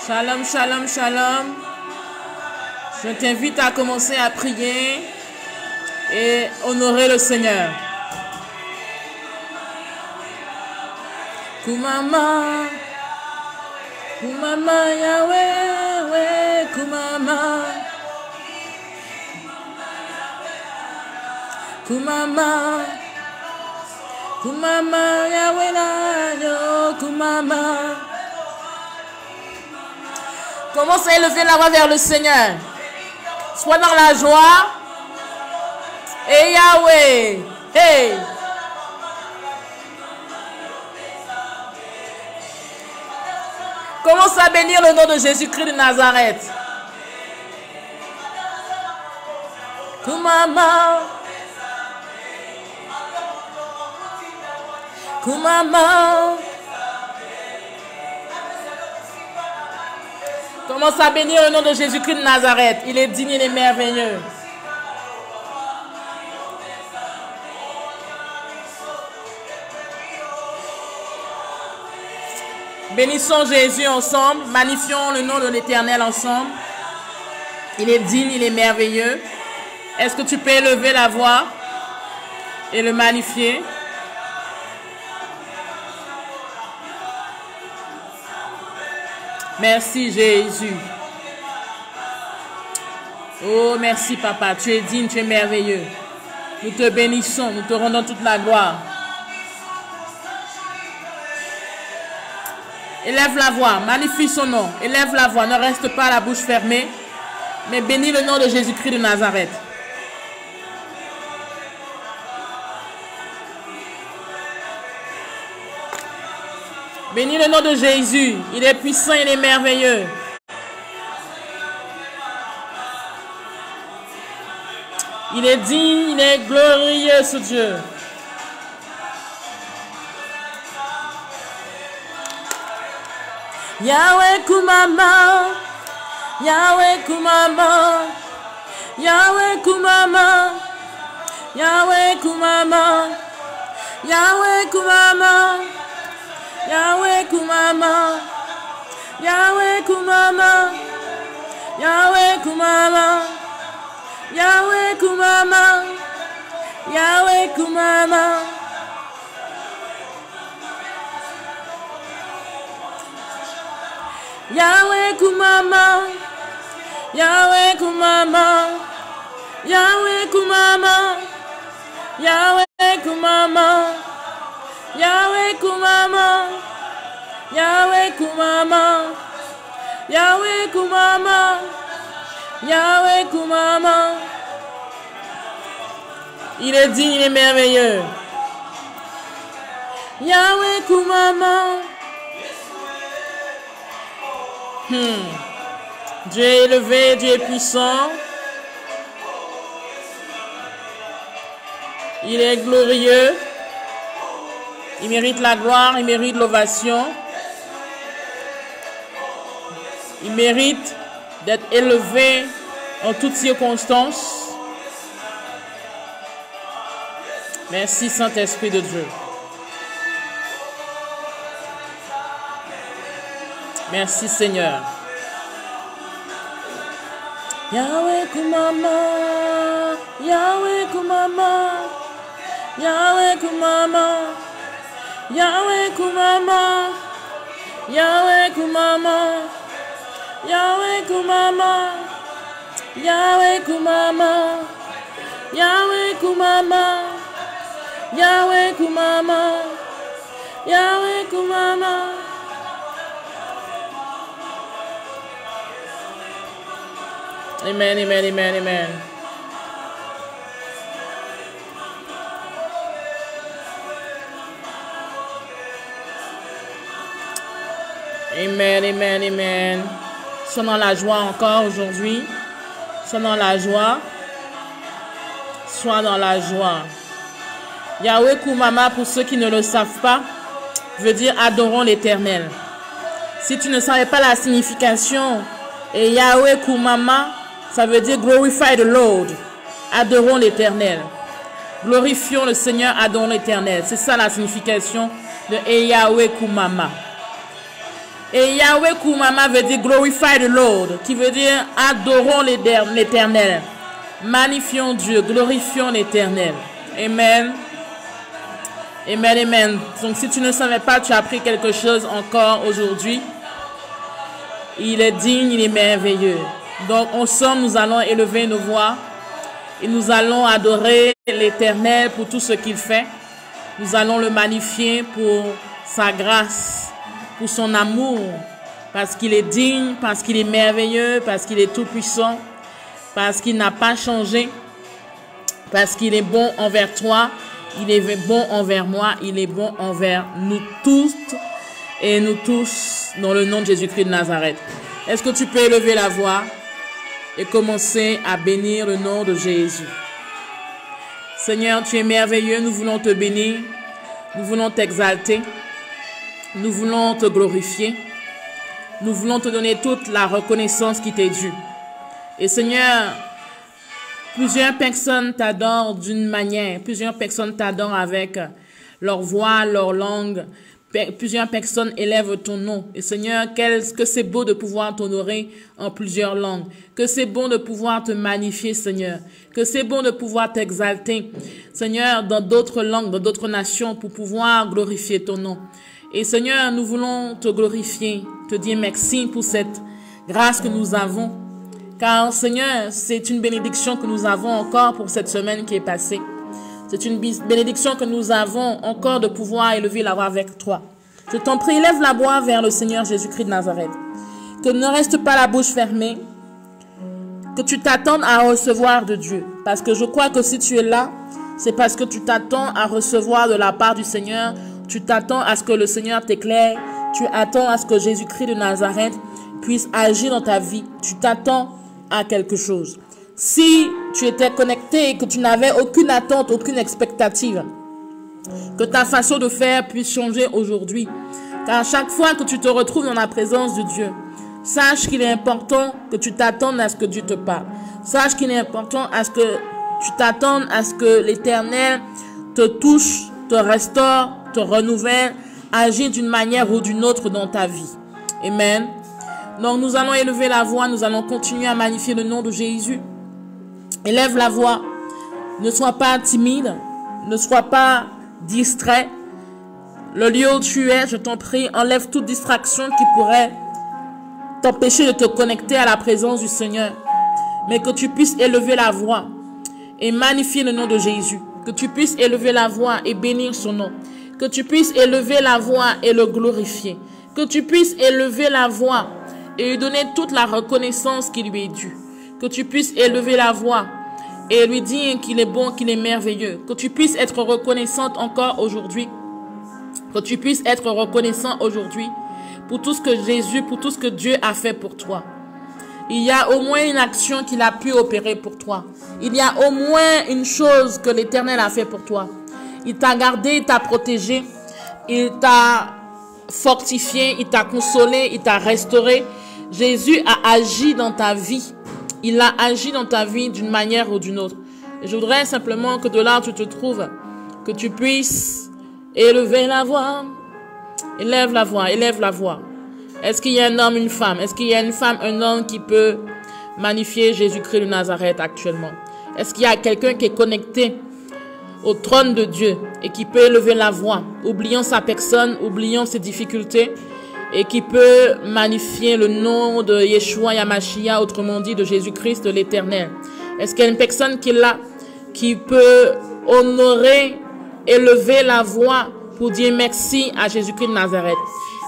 Shalom, shalom, shalom. Je t'invite à commencer à prier et honorer le Seigneur. Kumama, Kumama, Yahweh, Kumama. Kumama, Kumama, Yahweh, la, Kumama. Commence à élever la voix vers le Seigneur. Sois dans la joie. Et Yahweh, hey. Commence à bénir le nom de Jésus-Christ de Nazareth. Kumama, Kumama. Commence à bénir le nom de Jésus-Christ de Nazareth. Il est digne, il est merveilleux. Bénissons Jésus ensemble. Magnifions le nom de l'Éternel ensemble. Il est digne, il est merveilleux. Est-ce que tu peux élever la voix et le magnifier? Merci Jésus. Oh, merci Papa. Tu es digne, tu es merveilleux. Nous te bénissons, nous te rendons toute la gloire. Élève la voix, magnifie son nom. Élève la voix, ne reste pas la bouche fermée, mais bénis le nom de Jésus-Christ de Nazareth. Bénis le nom de Jésus. Il est puissant, il est merveilleux. Il est digne, il est glorieux, ce Dieu. Yahweh Kumama, Yahweh Kumama, Yahweh Kumama, Yahweh Kumama, Yahweh Kumama, Yahweh Kumama, Yahweh Kumama, Yahweh Kumama, Yahweh Kumama, Yahweh Kumama. Yahweh Kumama, Yahweh Kumama, Yahweh Kumama, Yahweh Kumama, Yahweh Kumama, Yahweh Kumama, Yahweh Kumama, Yahweh Kumama. Il est digne, il est merveilleux. Yahweh Kumama. Dieu est élevé, Dieu est puissant. Il est glorieux. Il mérite la gloire, il mérite l'ovation. Il mérite d'être élevé en toutes circonstances. Merci Saint-Esprit de Dieu. Merci Seigneur. Yahweh Kumama, Yahweh Kumama, Yahweh Kumama, Yahweh Kumama, Yahweh Kumama, Yahweh Kumama, Yahweh Kumama, Yahweh Kumama, Yahweh Kumama, Yahweh Kumama. Amen, amen, amen, amen. Amen, amen, amen. Sois dans la joie encore aujourd'hui. Sois dans la joie. Sois dans la joie. Yahweh Kumama, pour ceux qui ne le savent pas, veut dire adorons l'Éternel. Si tu ne savais pas la signification, et Yahweh Kumama, ça veut dire glorify the Lord. Adorons l'Éternel. Glorifions le Seigneur, adorons l'Éternel. C'est ça la signification de Yahweh Kumama. Et Yahweh Koumama veut dire glorify the Lord, qui veut dire adorons l'Éternel. Magnifions Dieu, glorifions l'Éternel. Amen. Amen, amen. Donc si tu ne savais pas, tu as appris quelque chose encore aujourd'hui. Il est digne, il est merveilleux. Donc ensemble, nous allons élever nos voix et nous allons adorer l'Éternel pour tout ce qu'il fait. Nous allons le magnifier pour sa grâce, pour son amour, parce qu'il est digne, parce qu'il est merveilleux, parce qu'il est tout puissant, parce qu'il n'a pas changé, parce qu'il est bon envers toi, il est bon envers moi, il est bon envers nous tous et nous tous dans le nom de Jésus-Christ de Nazareth. Est-ce que tu peux élever la voix et commencer à bénir le nom de Jésus? Seigneur, tu es merveilleux, nous voulons te bénir, nous voulons t'exalter, nous voulons te glorifier, nous voulons te donner toute la reconnaissance qui t'est due. Et Seigneur, plusieurs personnes t'adorent d'une manière, plusieurs personnes t'adorent avec leur voix, leur langue, plusieurs personnes élèvent ton nom. Et Seigneur, que c'est beau de pouvoir t'honorer en plusieurs langues, que c'est bon de pouvoir te magnifier, Seigneur, que c'est bon de pouvoir t'exalter, Seigneur, dans d'autres langues, dans d'autres nations, pour pouvoir glorifier ton nom. Et Seigneur, nous voulons te glorifier, te dire merci pour cette grâce que nous avons. Car Seigneur, c'est une bénédiction que nous avons encore pour cette semaine qui est passée. C'est une bénédiction que nous avons encore de pouvoir élever la voix avec toi. Je t'en prie, lève la voix vers le Seigneur Jésus-Christ de Nazareth. Que ne reste pas la bouche fermée. Que tu t'attendes à recevoir de Dieu. Parce que je crois que si tu es là, c'est parce que tu t'attends à recevoir de la part du Seigneur. Tu t'attends à ce que le Seigneur t'éclaire. Tu attends à ce que Jésus-Christ de Nazareth puisse agir dans ta vie. Tu t'attends à quelque chose. Si tu étais connecté et que tu n'avais aucune attente, aucune expectative, que ta façon de faire puisse changer aujourd'hui. Car à chaque fois que tu te retrouves dans la présence de Dieu, sache qu'il est important que tu t'attendes à ce que Dieu te parle. Sache qu'il est important à ce que tu t'attendes à ce que l'Éternel te touche, te restaure, te renouvelle, agit d'une manière ou d'une autre dans ta vie. Amen. Donc nous allons élever la voix, nous allons continuer à magnifier le nom de Jésus. Élève la voix, ne sois pas timide, ne sois pas distrait. Le lieu où tu es, je t'en prie, enlève toute distraction qui pourrait t'empêcher de te connecter à la présence du Seigneur. Mais que tu puisses élever la voix et magnifier le nom de Jésus. Que tu puisses élever la voix et bénir son nom. Que tu puisses élever la voix et le glorifier. Que tu puisses élever la voix et lui donner toute la reconnaissance qui lui est due. Que tu puisses élever la voix et lui dire qu'il est bon, qu'il est merveilleux. Que tu puisses être reconnaissante encore aujourd'hui. Que tu puisses être reconnaissant aujourd'hui pour tout ce que Jésus, pour tout ce que Dieu a fait pour toi. Il y a au moins une action qu'il a pu opérer pour toi. Il y a au moins une chose que l'Éternel a fait pour toi. Il t'a gardé, il t'a protégé, il t'a fortifié, il t'a consolé, il t'a restauré. Jésus a agi dans ta vie. Il a agi dans ta vie d'une manière ou d'une autre. Et je voudrais simplement que de là où tu te trouves, que tu puisses élever la voix. Élève la voix, élève la voix. Est-ce qu'il y a un homme, une femme? Est-ce qu'il y a une femme, un homme qui peut magnifier Jésus-Christ de Nazareth actuellement? Est-ce qu'il y a quelqu'un qui est connecté au trône de Dieu et qui peut élever la voix, oubliant sa personne, oubliant ses difficultés, et qui peut magnifier le nom de Yeshua Yamashia, autrement dit de Jésus-Christ de l'Éternel? Est-ce qu'il y a une personne qui est là, qui peut honorer, élever la voix pour dire merci à Jésus-Christ de Nazareth?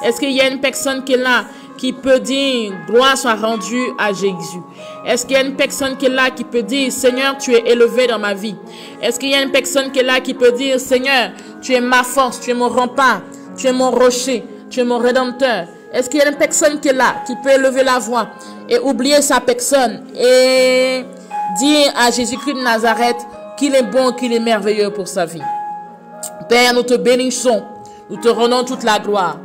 Est-ce qu'il y a une personne qui est là, qui peut dire gloire soit rendue à Jésus? Est-ce qu'il y a une personne qui est là, qui peut dire Seigneur, tu es élevé dans ma vie? Est-ce qu'il y a une personne qui est là, qui peut dire Seigneur, tu es ma force, tu es mon rempart, tu es mon rocher, tu es mon rédempteur? Est-ce qu'il y a une personne qui est là, qui peut élever la voix et oublier sa personne et dire à Jésus-Christ de Nazareth qu'il est bon, qu'il est merveilleux pour sa vie? Père, nous te bénissons, nous te rendons toute la gloire.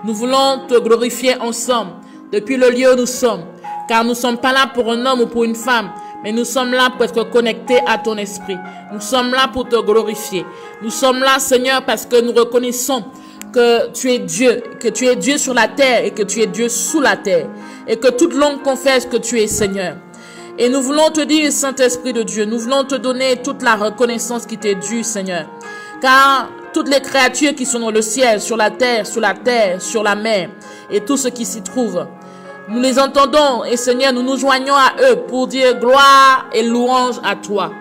Nous voulons te glorifier ensemble depuis le lieu où nous sommes, car nous ne sommes pas là pour un homme ou pour une femme, mais nous sommes là pour être connectés à ton esprit. Nous sommes là pour te glorifier. Nous sommes là, Seigneur, parce que nous reconnaissons que tu es Dieu, que tu es Dieu sur la terre et que tu es Dieu sous la terre. Et que toute langue confesse que tu es Seigneur. Et nous voulons te dire, Saint-Esprit de Dieu, nous voulons te donner toute la reconnaissance qui t'est due, Seigneur. Car toutes les créatures qui sont dans le ciel, sur la terre, sur la mer, et tout ce qui s'y trouve, nous les entendons et Seigneur, nous nous joignons à eux pour dire gloire et louange à toi.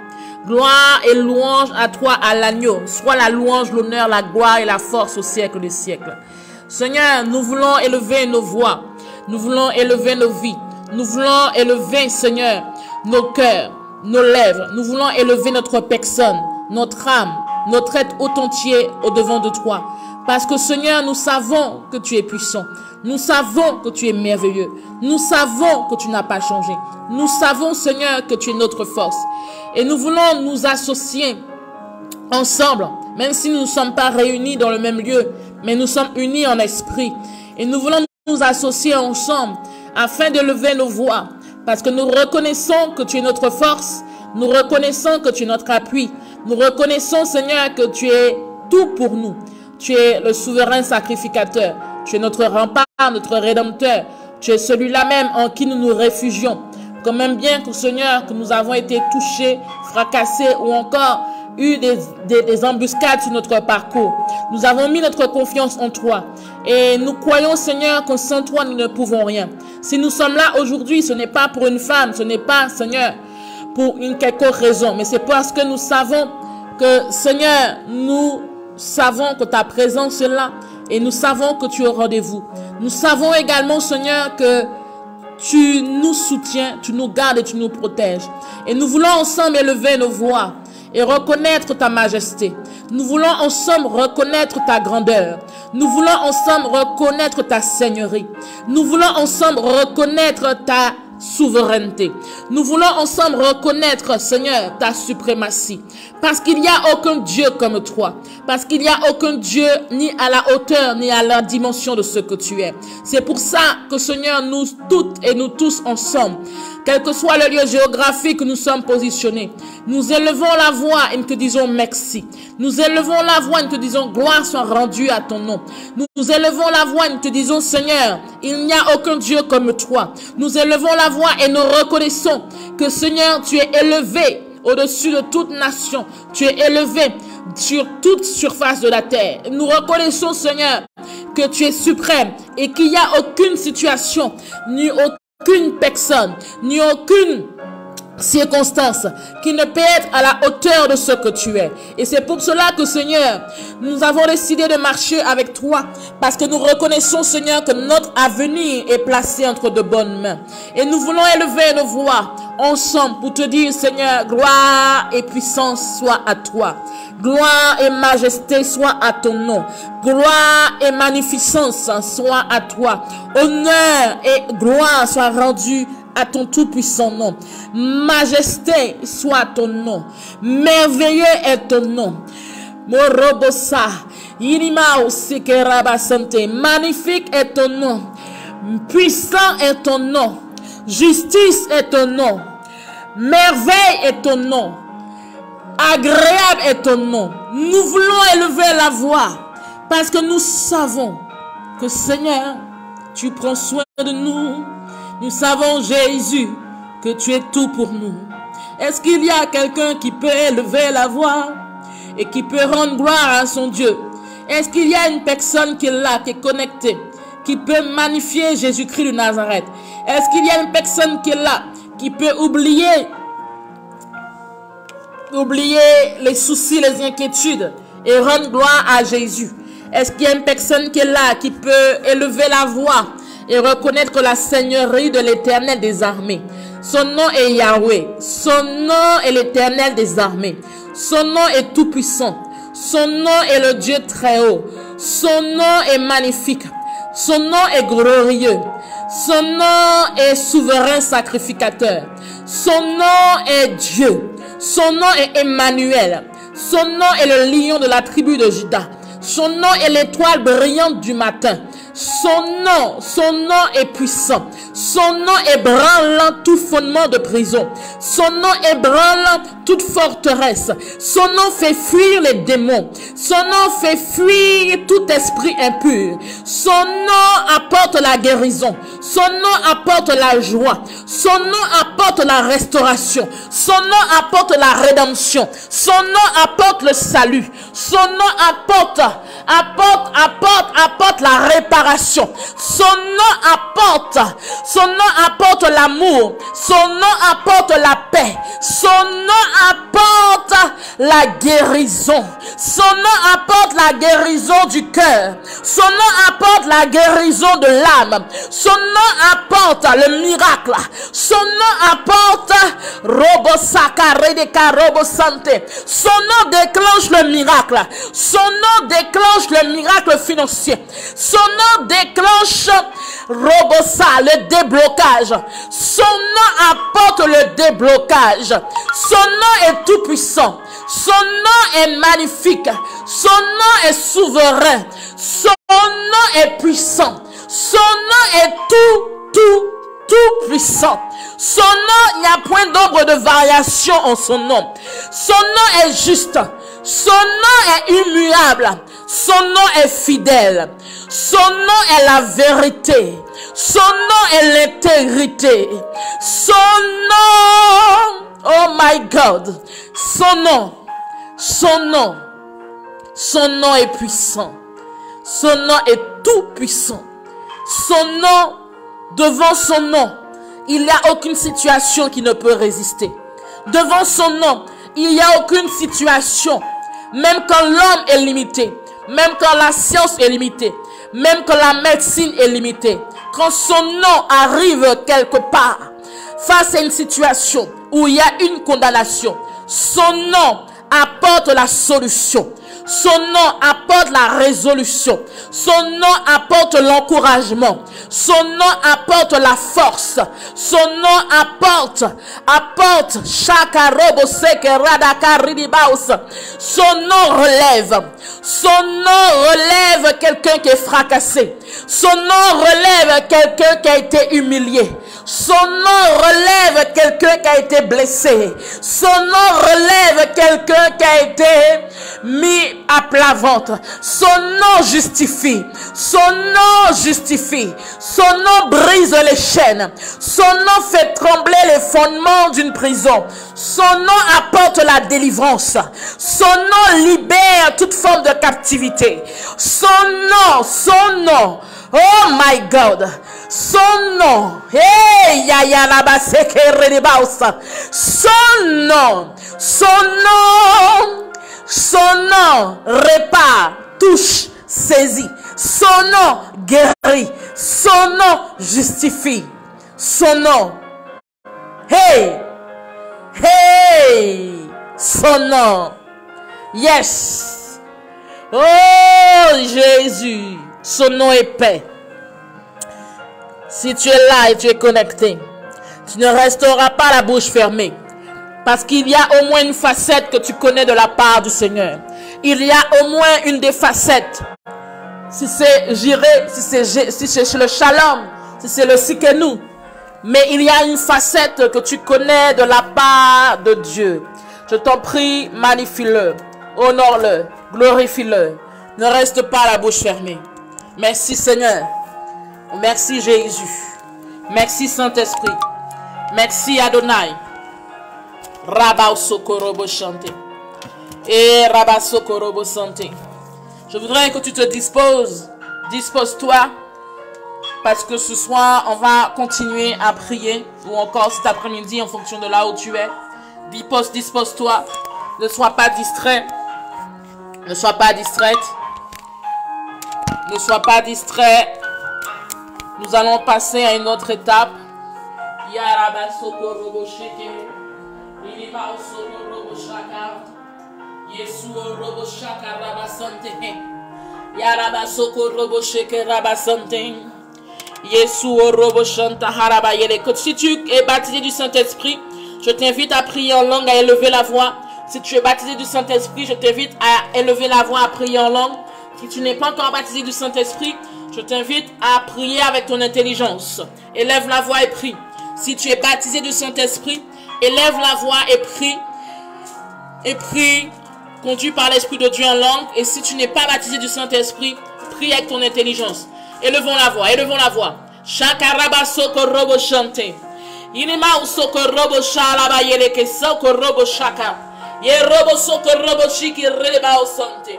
Gloire et louange à toi, à l'agneau. Soit la louange, l'honneur, la gloire et la force au siècle des siècles. Seigneur, nous voulons élever nos voix. Nous voulons élever nos vies. Nous voulons élever, Seigneur, nos cœurs, nos lèvres. Nous voulons élever notre personne, notre âme, notre être tout entier au devant de toi. Parce que, Seigneur, nous savons que tu es puissant. Nous savons que tu es merveilleux. Nous savons que tu n'as pas changé. Nous savons, Seigneur, que tu es notre force. Et nous voulons nous associer ensemble, même si nous ne sommes pas réunis dans le même lieu, mais nous sommes unis en esprit. Et nous voulons nous associer ensemble afin de lever nos voix. Parce que nous reconnaissons que tu es notre force. Nous reconnaissons que tu es notre appui. Nous reconnaissons, Seigneur, que tu es tout pour nous. Tu es le souverain sacrificateur. Tu es notre rempart, notre rédempteur. Tu es celui-là même en qui nous nous réfugions. Quand même bien que, Seigneur, que nous avons été touchés, fracassés ou encore eu des embuscades sur notre parcours. Nous avons mis notre confiance en toi. Et nous croyons, Seigneur, que sans toi, nous ne pouvons rien. Si nous sommes là aujourd'hui, ce n'est pas pour une femme, ce n'est pas, Seigneur, pour une quelconque raison, mais c'est parce que nous savons que, Seigneur, nous savons que ta présence est là et nous savons que tu es au rendez-vous. Nous savons également, Seigneur, que tu nous soutiens, tu nous gardes et tu nous protèges. Et nous voulons ensemble élever nos voix et reconnaître ta majesté. Nous voulons ensemble reconnaître ta grandeur. Nous voulons ensemble reconnaître ta seigneurie. Nous voulons ensemble reconnaître ta souveraineté. Nous voulons ensemble reconnaître, Seigneur, ta suprématie. Parce qu'il n'y a aucun Dieu comme toi. Parce qu'il n'y a aucun Dieu ni à la hauteur, ni à la dimension de ce que tu es. C'est pour ça que, Seigneur, nous toutes et nous tous ensemble, quel que soit le lieu géographique où nous sommes positionnés, nous élevons la voix et nous te disons merci. Nous élevons la voix et nous te disons gloire soit rendue à ton nom. Nous élevons la voix et nous te disons Seigneur, il n'y a aucun Dieu comme toi. Nous élevons la voix et nous reconnaissons que Seigneur, tu es élevé au-dessus de toute nation. Tu es élevé sur toute surface de la terre. Nous reconnaissons, Seigneur, que tu es suprême et qu'il n'y a aucune situation, ni aucune personne, ni aucune circonstance qui ne peut être à la hauteur de ce que tu es. Et c'est pour cela que, Seigneur, nous avons décidé de marcher avec toi, parce que nous reconnaissons, Seigneur, que notre avenir est placé entre de bonnes mains. Et nous voulons élever nos voix ensemble pour te dire, Seigneur, gloire et puissance soient à toi. Gloire et majesté soient à ton nom. Gloire et magnificence soient à toi. Honneur et gloire soient rendus à ton tout-puissant nom. Majesté soit ton nom. Merveilleux est ton nom. Morobosa. Inimao sikerabasante. Magnifique est ton nom. Puissant est ton nom. Justice est ton nom. Merveille est ton nom. Agréable est ton nom. Nous voulons élever la voix parce que nous savons que, Seigneur, tu prends soin de nous. Nous savons, Jésus, que tu es tout pour nous. Est-ce qu'il y a quelqu'un qui peut élever la voix et qui peut rendre gloire à son Dieu? Est-ce qu'il y a une personne qui est là, qui est connectée, qui peut magnifier Jésus-Christ de Nazareth? Est-ce qu'il y a une personne qui est là, qui peut oublier les soucis, les inquiétudes et rendre gloire à Jésus? Est-ce qu'il y a une personne qui est là, qui peut élever la voix et reconnaître la seigneurie de l'Éternel des armées? Son nom est Yahweh. Son nom est l'Éternel des armées. Son nom est tout puissant. Son nom est le Dieu très haut. Son nom est magnifique. Son nom est glorieux. Son nom est souverain sacrificateur. Son nom est Dieu. Son nom est Emmanuel. Son nom est le lion de la tribu de Juda. Son nom est l'étoile brillante du matin. Son nom est puissant. Son nom ébranlant tout fondement de prison. Son nom ébranlant toute forteresse. Son nom fait fuir les démons. Son nom fait fuir tout esprit impur. Son nom apporte la guérison. Son nom apporte la joie. Son nom apporte la restauration. Son nom apporte la rédemption. Son nom apporte le salut. Son nom apporte la réparation. Son nom apporte l'amour. Son nom apporte la paix. Son nom apporte la guérison. Son nom apporte la guérison du cœur. Son nom apporte la guérison de l'âme. Son nom apporte le miracle. Son nom apporte son nom déclenche le miracle. Son nom déclenche le miracle financier. Son nom déclenche le déblocage. Son nom apporte le déblocage. Son nom est tout puissant. Son nom est magnifique. Son nom est souverain. Son nom est puissant. Son nom est tout puissant. Son nom, il n'y a point d'ombre de variation en son nom. Son nom est juste. Son nom est immuable. Son nom est fidèle. Son nom est la vérité. Son nom est l'intégrité. Son nom, oh my God, son nom est puissant. Son nom est tout puissant. Son nom, devant son nom, il n'y a aucune situation qui ne peut résister. Devant son nom, il n'y a aucune situation, même quand l'homme est limité, même quand la science est limitée, même quand la médecine est limitée, quand son nom arrive quelque part, face à une situation où il y a une condamnation, son nom apporte la solution. Son nom apporte la résolution. Son nom apporte l'encouragement. Son nom apporte la force. Son nom apporte son nom relève. Son nom relève quelqu'un qui est fracassé. Son nom relève quelqu'un qui a été humilié. Son nom relève quelqu'un qui a été blessé. Son nom relève quelqu'un qui a été mis à plat ventre. Son nom justifie. Son nom justifie. Son nom brise les chaînes. Son nom fait trembler les fondements d'une prison. Son nom apporte la délivrance. Son nom libère toute forme de captivité. Son nom. Oh my God. Son nom. Hey, ya la baseke redibausa. Son nom répare, touche, saisit. Son nom guérit. Son nom justifie. Son nom. Hey. Son nom. Yes. Oh Jésus. Son nom est paix. Si tu es là et tu es connecté, tu ne resteras pas la bouche fermée. Parce qu'il y a au moins une facette que tu connais de la part du Seigneur. Il y a au moins une des facettes. Si c'est Jireh, si c'est le Shalom, si c'est le Sikenu. Mais il y a une facette que tu connais de la part de Dieu. Je t'en prie, magnifie-le, honore-le, glorifie-le. Ne reste pas la bouche fermée. Merci Seigneur. Merci Jésus. Merci Saint-Esprit. Merci Adonai. Rabba Sokorobo Chanté. Et Rabba Sokorobo Santé. Je voudrais que tu te disposes. Dispose-toi. Parce que ce soir, on va continuer à prier. Ou encore cet après-midi, en fonction de là où tu es. Dispose-toi. Ne sois pas distrait. Ne sois pas distraite. Ne sois pas distrait. Nous allons passer à une autre étape. Yaraba Sokorobo Sheke. Iliba Sokorobo Shaka. Yesu Robo Shaka Raba Sante. Yaraba Sokorobo Sheke Raba Sante. Yesu Robo Shanta Haraba Yele. Si tu es baptisé du Saint-Esprit, je t'invite à prier en langue, à élever la voix. Si tu es baptisé du Saint-Esprit, je t'invite à élever la voix, à prier en langue. Si tu n'es pas encore baptisé du Saint-Esprit, je t'invite à prier avec ton intelligence. Élève la voix et prie. Si tu es baptisé du Saint-Esprit, élève la voix et prie. Et prie, conduit par l'Esprit de Dieu en langue. Et si tu n'es pas baptisé du Saint-Esprit, prie avec ton intelligence. Élevons la voix, élevons la voix. Shakaraba sokorobo chante. Inima usokorobo shalaba yeleke sokorobo shaka. Yerobo sokorobo shiki releba osante.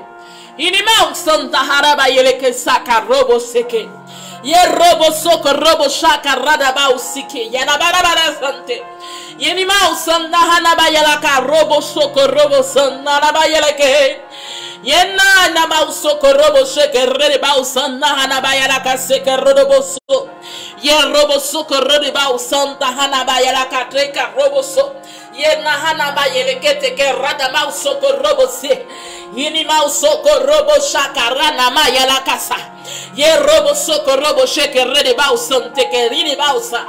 Inima usanta haraba yeleke sakarobo seke. Yerobo sokorobo shaka radaba usike. Yanabara sante. Yenima usanda hanaba yelaka robo sokorobo sanda hanaba yeleke. Yena nama usoko robo sheke rede ba usanda hanaba yelaka seke robo so. Ye robo soko rede ba usanda hanaba yelaka treka robo so. Yena hanaba yeleke teke radama usoko robo se. Yini ma usoko robo shakarana ma yelaka sa. Ye robo soko robo sheke rede ba usante ke rini ba usa.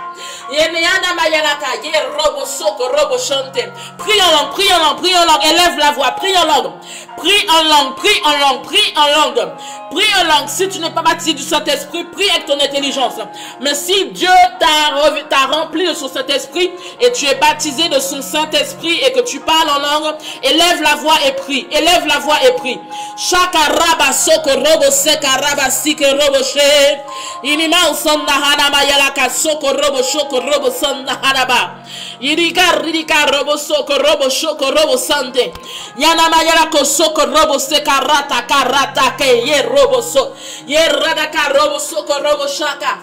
Yene yana ma yelaka ye robo soko robo chante. Prie en langue, prie en langue, prie en langue. Élève la voix, prie en langue. Prie en langue, prie en langue, prie en langue. Prie en langue. Si tu n'es pas baptisé du Saint-Esprit, prie avec ton intelligence. Mais si Dieu t'a rempli de son Saint-Esprit et tu es baptisé de son Saint-Esprit et que tu parles en langue, élève la voix et prie. Élève la voix et prie. Shakaraba soko robo sekaraba sike robo she. Inima usanda hanama yalaka soko robo shoko robo sanda hanaba. Yirika robo soko robo shoko robo sande. Yanama yalako soko robo sekarata karata ke ye robo so. Ye radaka robo soko robo shaka.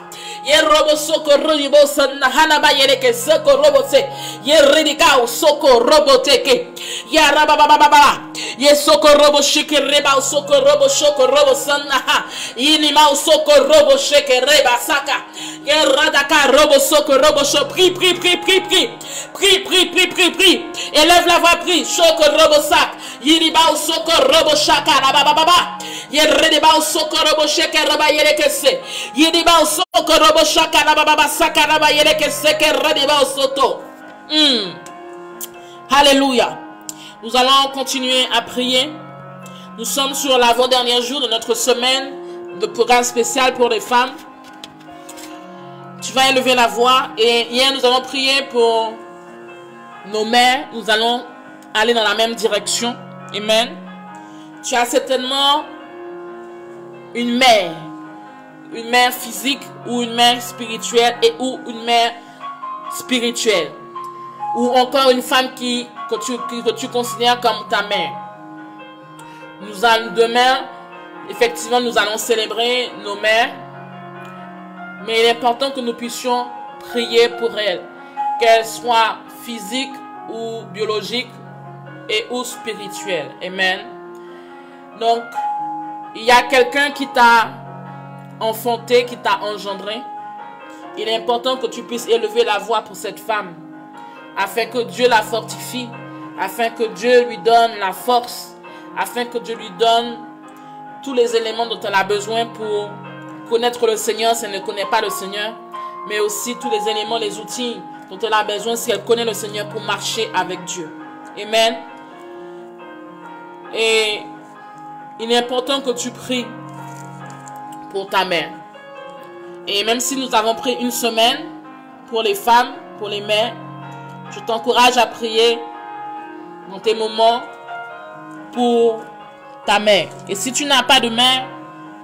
Ye robo soko robo sanda hanaba yeleke soko robo se. Ye ridika soko robo teke. Ya rababababa. Ye soko robo shike reba soko robo shoko robo sanda ha. Inima soko robo shike reba saka. Ye radaka robo soko robo sho. Prie, prie, prie, prie, prie. Prie, prie, prie, prie, prie. Élève la voix, prie. Shoko robo sak. Yiriba soko robo shaka rabababa. Ye rediba soko robo shike reba yeleke se. Yiriba soko robo shaka rabababa saka reba yeleke se ke rediba soto. Alléluia. Nous allons continuer à prier. Nous sommes sur l'avant-dernier jour de notre semaine de programme spécial pour les femmes. Tu vas élever la voix. Et hier, nous allons prier pour nos mères. Nous allons aller dans la même direction. Amen. Tu as certainement une mère physique ou une mère spirituelle et ou une mère spirituelle. Ou encore une femme que tu considères comme ta mère. Demain, effectivement, nous allons célébrer nos mères. Mais il est important que nous puissions prier pour elles. Qu'elles soient physiques ou biologiques et ou spirituelles. Amen. Donc, il y a quelqu'un qui t'a enfanté, qui t'a engendré. Il est important que tu puisses élever la voix pour cette femme. Afin que Dieu la fortifie, afin que Dieu lui donne la force, afin que Dieu lui donne tous les éléments dont elle a besoin pour connaître le Seigneur si elle ne connaît pas le Seigneur, mais aussi tous les éléments, les outils dont elle a besoin si elle connaît le Seigneur pour marcher avec Dieu. Amen. Et il est important que tu pries pour ta mère. Et même si nous avons pris une semaine pour les femmes, pour les mères, je t'encourage à prier dans tes moments pour ta mère. Et si tu n'as pas de mère,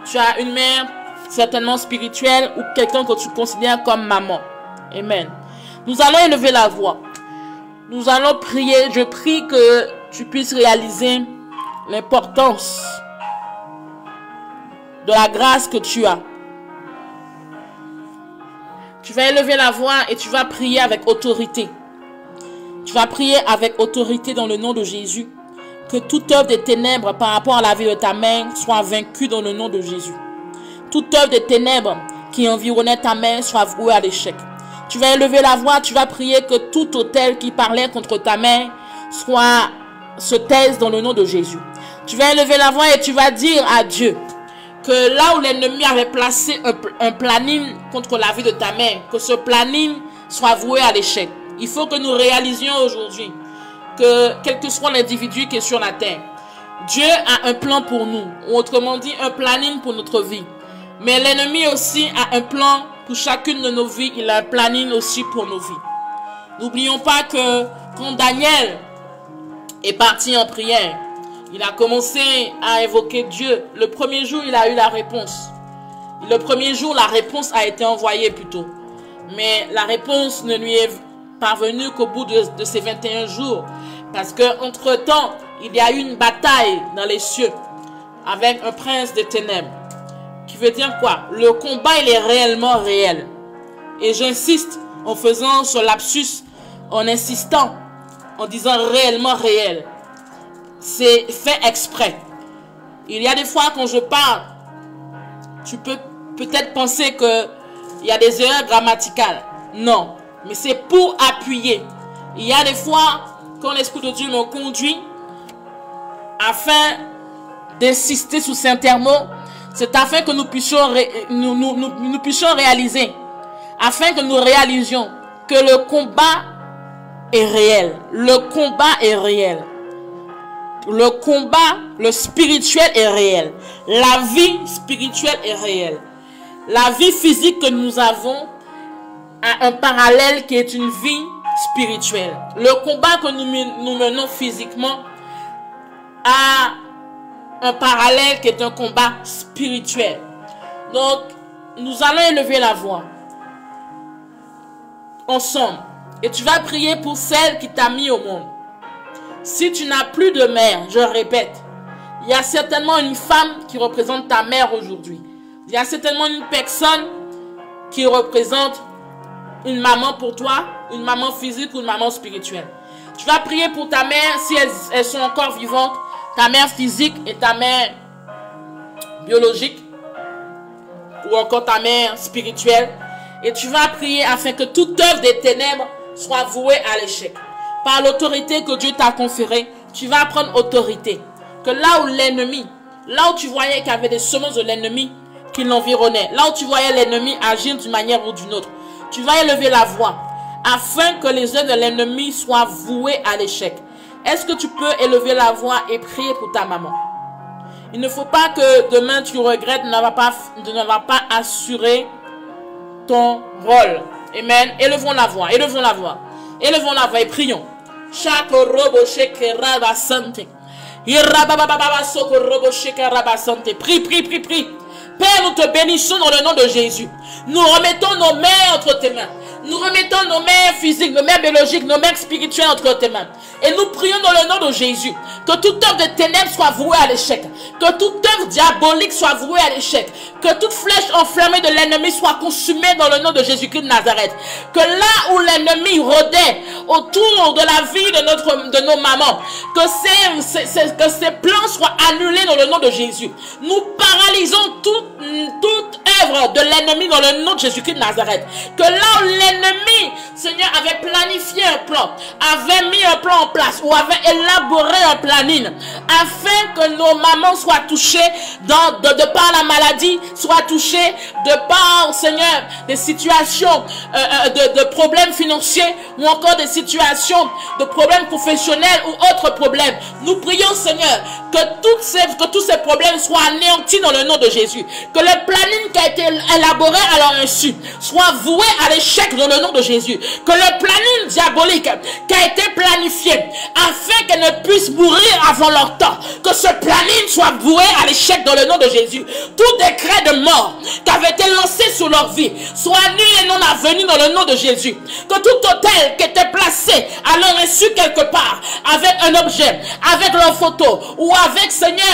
tu as une mère certainement spirituelle ou quelqu'un que tu considères comme maman. Amen. Nous allons élever la voix. Nous allons prier. Je prie que tu puisses réaliser l'importance de la grâce que tu as. Tu vas élever la voix et tu vas prier avec autorité. Tu vas prier avec autorité dans le nom de Jésus. Que toute œuvre des ténèbres par rapport à la vie de ta mère soit vaincue dans le nom de Jésus. Toute œuvre des ténèbres qui environnait ta mère soit vouée à l'échec. Tu vas élever la voix, tu vas prier que tout autel qui parlait contre ta mère se taise dans le nom de Jésus. Tu vas élever la voix et tu vas dire à Dieu que là où l'ennemi avait placé un planning contre la vie de ta mère, que ce planning soit voué à l'échec. Il faut que nous réalisions aujourd'hui que quel que soit l'individu qui est sur la terre, Dieu a un plan pour nous, ou autrement dit, un planning pour notre vie. Mais l'ennemi aussi a un plan pour chacune de nos vies. Il a un planning aussi pour nos vies. N'oublions pas que quand Daniel est parti en prière, il a commencé à évoquer Dieu. Le premier jour, il a eu la réponse. Le premier jour, la réponse a été envoyée plutôt. Mais la réponse ne lui est parvenue qu'au bout de ces 21 jours. Parce qu'entre-temps, il y a eu une bataille dans les cieux avec un prince des ténèbres. Qui veut dire quoi? Le combat, il est réellement réel. Et j'insiste en faisant ce lapsus, en insistant, en disant réellement réel. C'est fait exprès. Il y a des fois quand je parle, tu peux peut-être penser qu'il y a des erreurs grammaticales. Non, mais c'est pour appuyer. Il y a des fois, quand l'Esprit de Dieu me conduit, afin d'insister sur certains mots, c'est afin que nous puissions, nous puissions réaliser, afin que nous réalisions que le combat est réel. Le combat est réel. Le combat, le spirituel est réel. La vie spirituelle est réelle. La vie physique que nous avons a un parallèle qui est une vie spirituelle. Le combat que nous menons physiquement a un parallèle qui est un combat spirituel. Donc, nous allons élever la voix ensemble. Et tu vas prier pour celle qui t'a mis au monde. Si tu n'as plus de mère, je répète, il y a certainement une femme qui représente ta mère aujourd'hui. Il y a certainement une personne qui représente une maman pour toi, une maman physique ou une maman spirituelle. Tu vas prier pour ta mère si elles sont encore vivantes, ta mère physique et ta mère biologique, ou encore ta mère spirituelle. Et tu vas prier afin que toute œuvre des ténèbres soit vouée à l'échec. Par l'autorité que Dieu t'a conférée, tu vas prendre autorité. Que là où l'ennemi, là où tu voyais qu'il y avait des semences de l'ennemi qui l'environnaient, là où tu voyais l'ennemi agir d'une manière ou d'une autre, tu vas élever la voix afin que les œuvres de l'ennemi soient vouées à l'échec. Est-ce que tu peux élever la voix et prier pour ta maman? Il ne faut pas que demain tu regrettes de n'avoir pas assuré ton rôle. Amen. Élevons la voix, élevons la voix. Élevons la voix et prions. Prie, prie, prie, prie. Père, nous te bénissons dans le nom de Jésus. Nous remettons nos mères entre tes mains. Nous remettons nos mères physiques, nos mères biologiques, nos mères spirituelles entre tes mains. Et nous prions dans le nom de Jésus que toute œuvre de ténèbres soit vouée à l'échec. Que toute œuvre diabolique soit vouée à l'échec. Que toute flèche enflammée de l'ennemi soit consumée dans le nom de Jésus-Christ de Nazareth. Que là où l'ennemi rôdait autour de la vie de nos mamans, que ces plans soient annulés dans le nom de Jésus. Nous paralysons toute œuvre de l'ennemi dans le nom de Jésus-Christ de Nazareth. Que là où l'ennemi, Seigneur, avait planifié un plan, avait mis un plan en place ou avait élaboré un planning afin que nos mamans soient touchées de par la maladie, soient touchées de par, Seigneur, des situations de problèmes financiers ou encore des situations de problèmes professionnels ou autres problèmes. Nous prions, Seigneur, que tous ces problèmes soient anéantis dans le nom de Jésus. Que le planning qui a été élaboré à leur insu soit voué à l'échec dans le nom de Jésus. Que le planning diabolique qui a été planifié afin qu'elles ne puissent mourir avant leur temps, que ce planning soit voué à l'échec dans le nom de Jésus. Tout décret de mort qui avait été lancé sur leur vie soit annulé et non avenu dans le nom de Jésus. Que tout hôtel qui était placé à leur insu quelque part avec un objet, avec leur photo ou avec, Seigneur,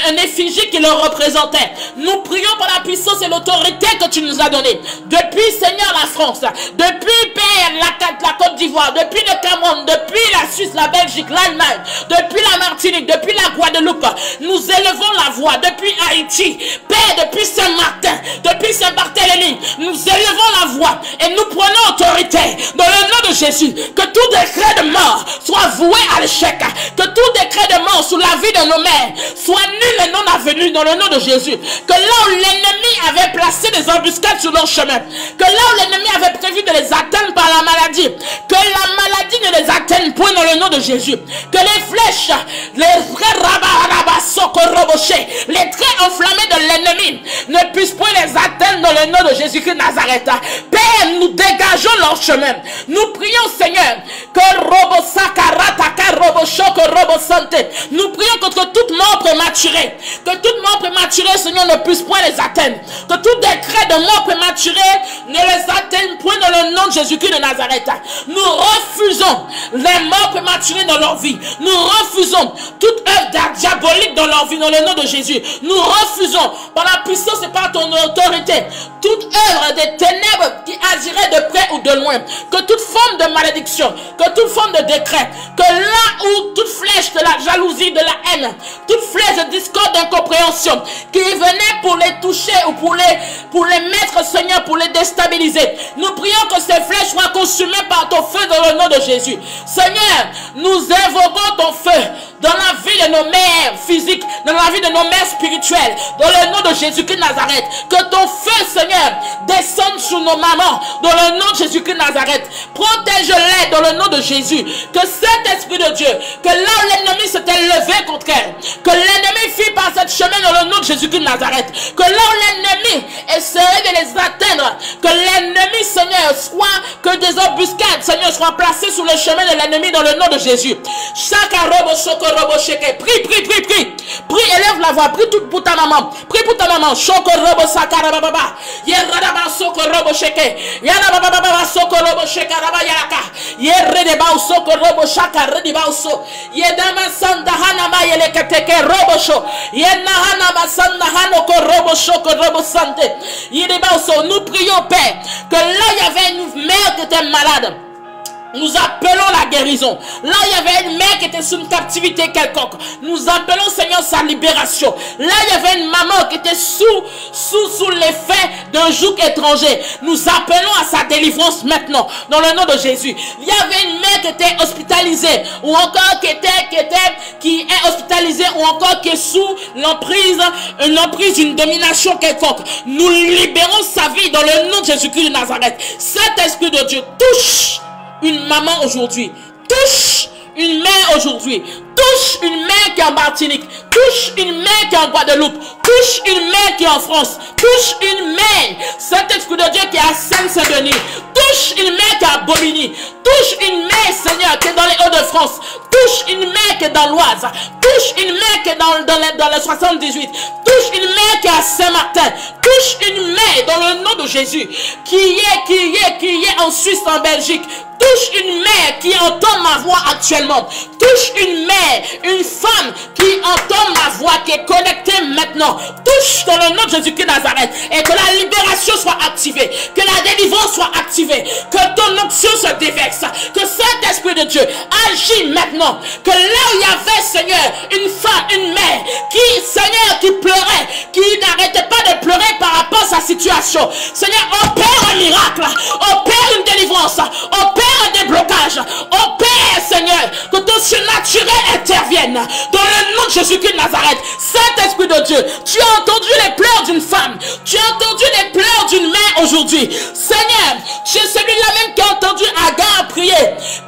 un effigie qui leur représentait, nous prions par la puissance et l'autorité que tu nous as donnée. Depuis, Seigneur, la France, depuis, Père, la Côte d'Ivoire, depuis le Cameroun, depuis la Suisse, la Belgique, l'Allemagne, depuis la Martinique, depuis la Guadeloupe, nous élevons la voix. Depuis Haïti, Père, depuis Saint-Martin, depuis Saint-Barthélemy, nous élevons la voix et nous prenons autorité dans le nom de Jésus. Que tout décret de mort soit voué à l'échec. Que tout décret de mort maintenant sur la vie de nos mères soit nul et non avenu dans le nom de Jésus. Que là où l'ennemi avait placé des embuscades sur leur chemin, que là où l'ennemi avait prévu de les atteindre par la maladie, que la maladie ne les atteigne point dans le nom de Jésus. Que les flèches, les traits enflammés de l'ennemi ne puissent point les atteindre dans le nom de Jésus-Christ de Nazareth. Père, nous dégageons leur chemin. Nous prions, Seigneur, que nous prions contre toute mort prématurée. Que toute mort prématurée, Seigneur, ne puisse point les atteindre. Que tout décret de mort prématurée ne les atteigne point dans le nom de Jésus-Christ de Nazareth. Nous refusons les morts prématurées dans leur vie. Nous refusons toute œuvre diabolique dans leur vie dans le nom de Jésus. Nous refusons par la puissance et par ton autorité toute œuvre des ténèbres qui agirait de près ou de loin. Que toute forme de malédiction, que toute forme de décret, que là où toute flèche de la jalousie, de la haine, toute flèche de discorde, d'incompréhension qui venait pour les toucher ou pour les mettre, Seigneur, pour les déstabiliser, nous prions que ces flèches soient consumées par ton feu dans le nom de Jésus. Seigneur, nous invoquons ton feu dans la vie de nos mères physiques, dans la vie de nos mères spirituelles, dans le nom de Jésus-Christ de Nazareth. Que ton feu, Seigneur, descende sur nos mamans, dans le nom de Jésus-Christ de Nazareth. Protège-les dans le nom de Jésus. Que cet esprit de Dieu, que là où l'ennemi s'était levé contre elle, que l'ennemi fit par cette chemin dans le nom de Jésus-Christ de Nazareth. Que là où l'ennemi essaierait de les atteindre, que l'ennemi, Seigneur, soit, que des embuscades, Seigneur, soient placées sur le chemin de l'ennemi dans le nom de Jésus. Prie, prie, prie, prie. Prie, élève la voix. Prie tout pour ta maman. Prie pour ta maman. Shokorobo sakarababa. Yeraba sokorobo sheke. Yarababa sokorobo shekaraba yaraka. Yereba sokorobo shakareba uso. Yedama sanda hanama yeleketeke robo sho. Yenahana masanda hanoko robo shokorobo sante. Yereba uso. Nous prions, Père, que là il y avait une mère qui était malade. Nous appelons la guérison. Là, il y avait une mère qui était sous une captivité quelconque. Nous appelons, Seigneur, sa libération. Là, il y avait une maman qui était sous l'effet d'un joug étranger. Nous appelons à sa délivrance maintenant, dans le nom de Jésus. Il y avait une mère qui était hospitalisée, ou encore qui est hospitalisée, ou encore qui est sous l'emprise d'une domination quelconque. Nous libérons sa vie dans le nom de Jésus-Christ de Nazareth. Cet esprit de Dieu touche une maman aujourd'hui, touche une mère aujourd'hui, touche une mère qui est en Martinique, touche une mère qui est en Guadeloupe, touche une mère qui est en France, touche une mère, cet esprit de Dieu qui est à Seine-Saint-Denis, touche une mère qui est à Bobigny, touche une mère, Seigneur, qui est dans les Hauts-de-France, touche une mère qui est dans l'Oise, touche une mère qui est dans le 78, touche une mère qui est à Saint-Martin, touche une mère dans le nom de Jésus, qui est en Suisse, en Belgique, touche une mère qui entend ma voix actuellement, touche une mère, une femme qui entend ma voix, qui est connectée maintenant, touche dans le nom de Jésus-Christ de Nazareth, et que la libération soit activée, que la délivrance soit activée, que ton onction se déverse, que cet esprit de Dieu agit maintenant, que là où il y avait, Seigneur, une femme, une mère, qui, Seigneur, qui pleurait, qui n'arrêtait pas de pleurer par rapport à sa situation, Seigneur, opère un miracle, opère une délivrance, opère un déblocage, opère, Seigneur, que ton surnaturel intervienne dans le nom de Jésus-Christ de Nazareth. Saint-Esprit de Dieu, tu as entendu les pleurs d'une femme, tu as entendu les pleurs d'une mère aujourd'hui. Seigneur, tu es celui-là même qui a entendu Agar prier,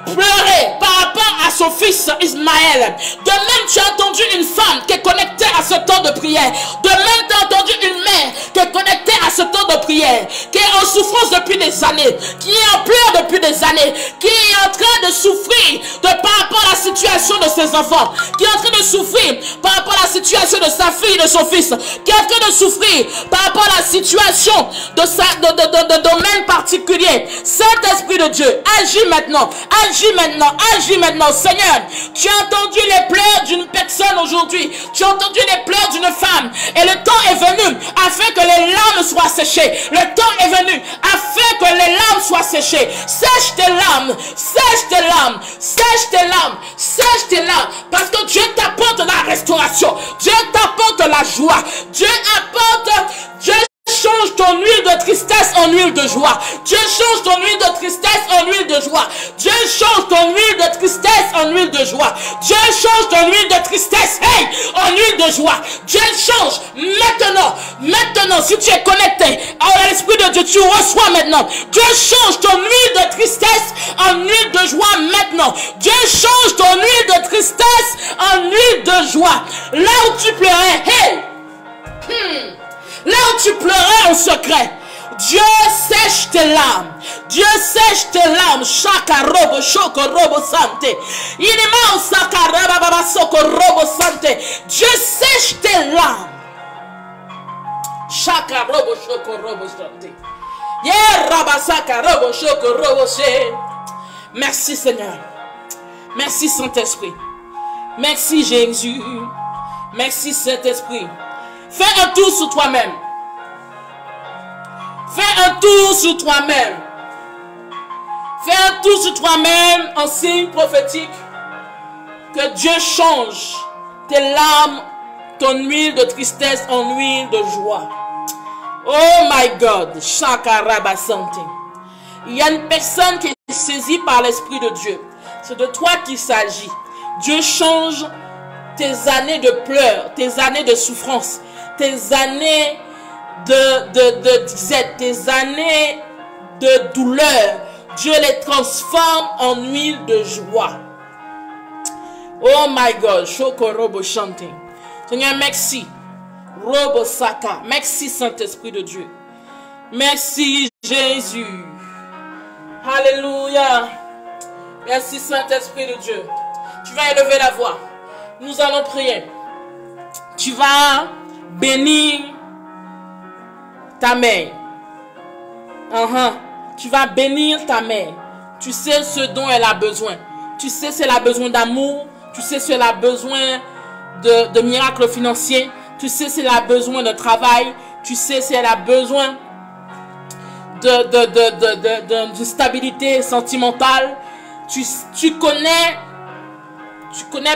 pleurer par rapport à son fils Ismaël. De même, tu as entendu une femme qui est connectée à ce temps de prière. De même, tu as entendu une mère qui est connectée à ce temps de prière, qui est en souffrance depuis des années, qui est en pleurs depuis des années, qui est en train de souffrir par rapport à la situation de ses enfants, qui est en train de souffrir par rapport à la situation de sa fille, de son fils, qui est en train de souffrir par rapport à la situation de domaine particulier. Saint-Esprit de Dieu, agis maintenant, agis maintenant, agis maintenant. Seigneur, tu as entendu les pleurs d'une personne aujourd'hui, tu as entendu les pleurs d'une femme, et le temps est venu afin que les larmes soient séchées. Le temps est venu afin que les larmes soient séchées. Sèche tes larmes, sèche tes larmes, sèche tes larmes, sèche tes larmes, parce que Dieu t'apporte la restauration, Dieu t'apporte la joie, Dieu change ton huile de tristesse en huile de joie. Dieu change ton huile de tristesse en huile de joie. Dieu change ton huile de tristesse en huile de joie. Dieu change ton huile de tristesse, hey, en huile de joie. Dieu change maintenant, si tu es connecté à l'Esprit de Dieu, tu reçois maintenant. Dieu change ton huile de tristesse en huile de joie maintenant. Dieu change ton huile de tristesse en huile de joie. Là où tu pleurais, hey, là où tu pleurais en secret, Dieu sèche tes larmes. Dieu sèche tes larmes. Chaka robo shoko robo sante. Inima osaka rababa soko robo sante. Dieu sèche tes larmes. Chaka robo shoko robo sante. Yeah rabasaka robo shoko robo she. Merci Seigneur. Merci Saint-Esprit. Merci Jésus. Merci Saint-Esprit. Fais un tour sur toi-même. Fais un tour sur toi-même. Fais un tour sur toi-même en signe prophétique. Que Dieu change tes larmes, ton huile de tristesse en huile de joie. Oh my God. Shakarabasante. Il y a une personne qui est saisie par l'Esprit de Dieu. C'est de toi qu'il s'agit. Dieu change tes années de pleurs, tes années de souffrance, tes années de disette, tes années de douleur. Dieu les transforme en huile de joie. Oh my God. Shoko robo chanting. Seigneur, merci. Robo saka. Merci Saint-Esprit de Dieu. Merci Jésus. Alléluia. Merci Saint-Esprit de Dieu. Tu vas élever la voix. Nous allons prier. Tu vas bénir ta mère. Tu vas bénir ta mère. Tu sais ce dont elle a besoin. Tu sais si elle a besoin d'amour. Tu sais si elle a besoin de miracles financiers. Tu sais si elle a besoin de travail. Tu sais si elle a besoin d'une stabilité sentimentale. Tu connais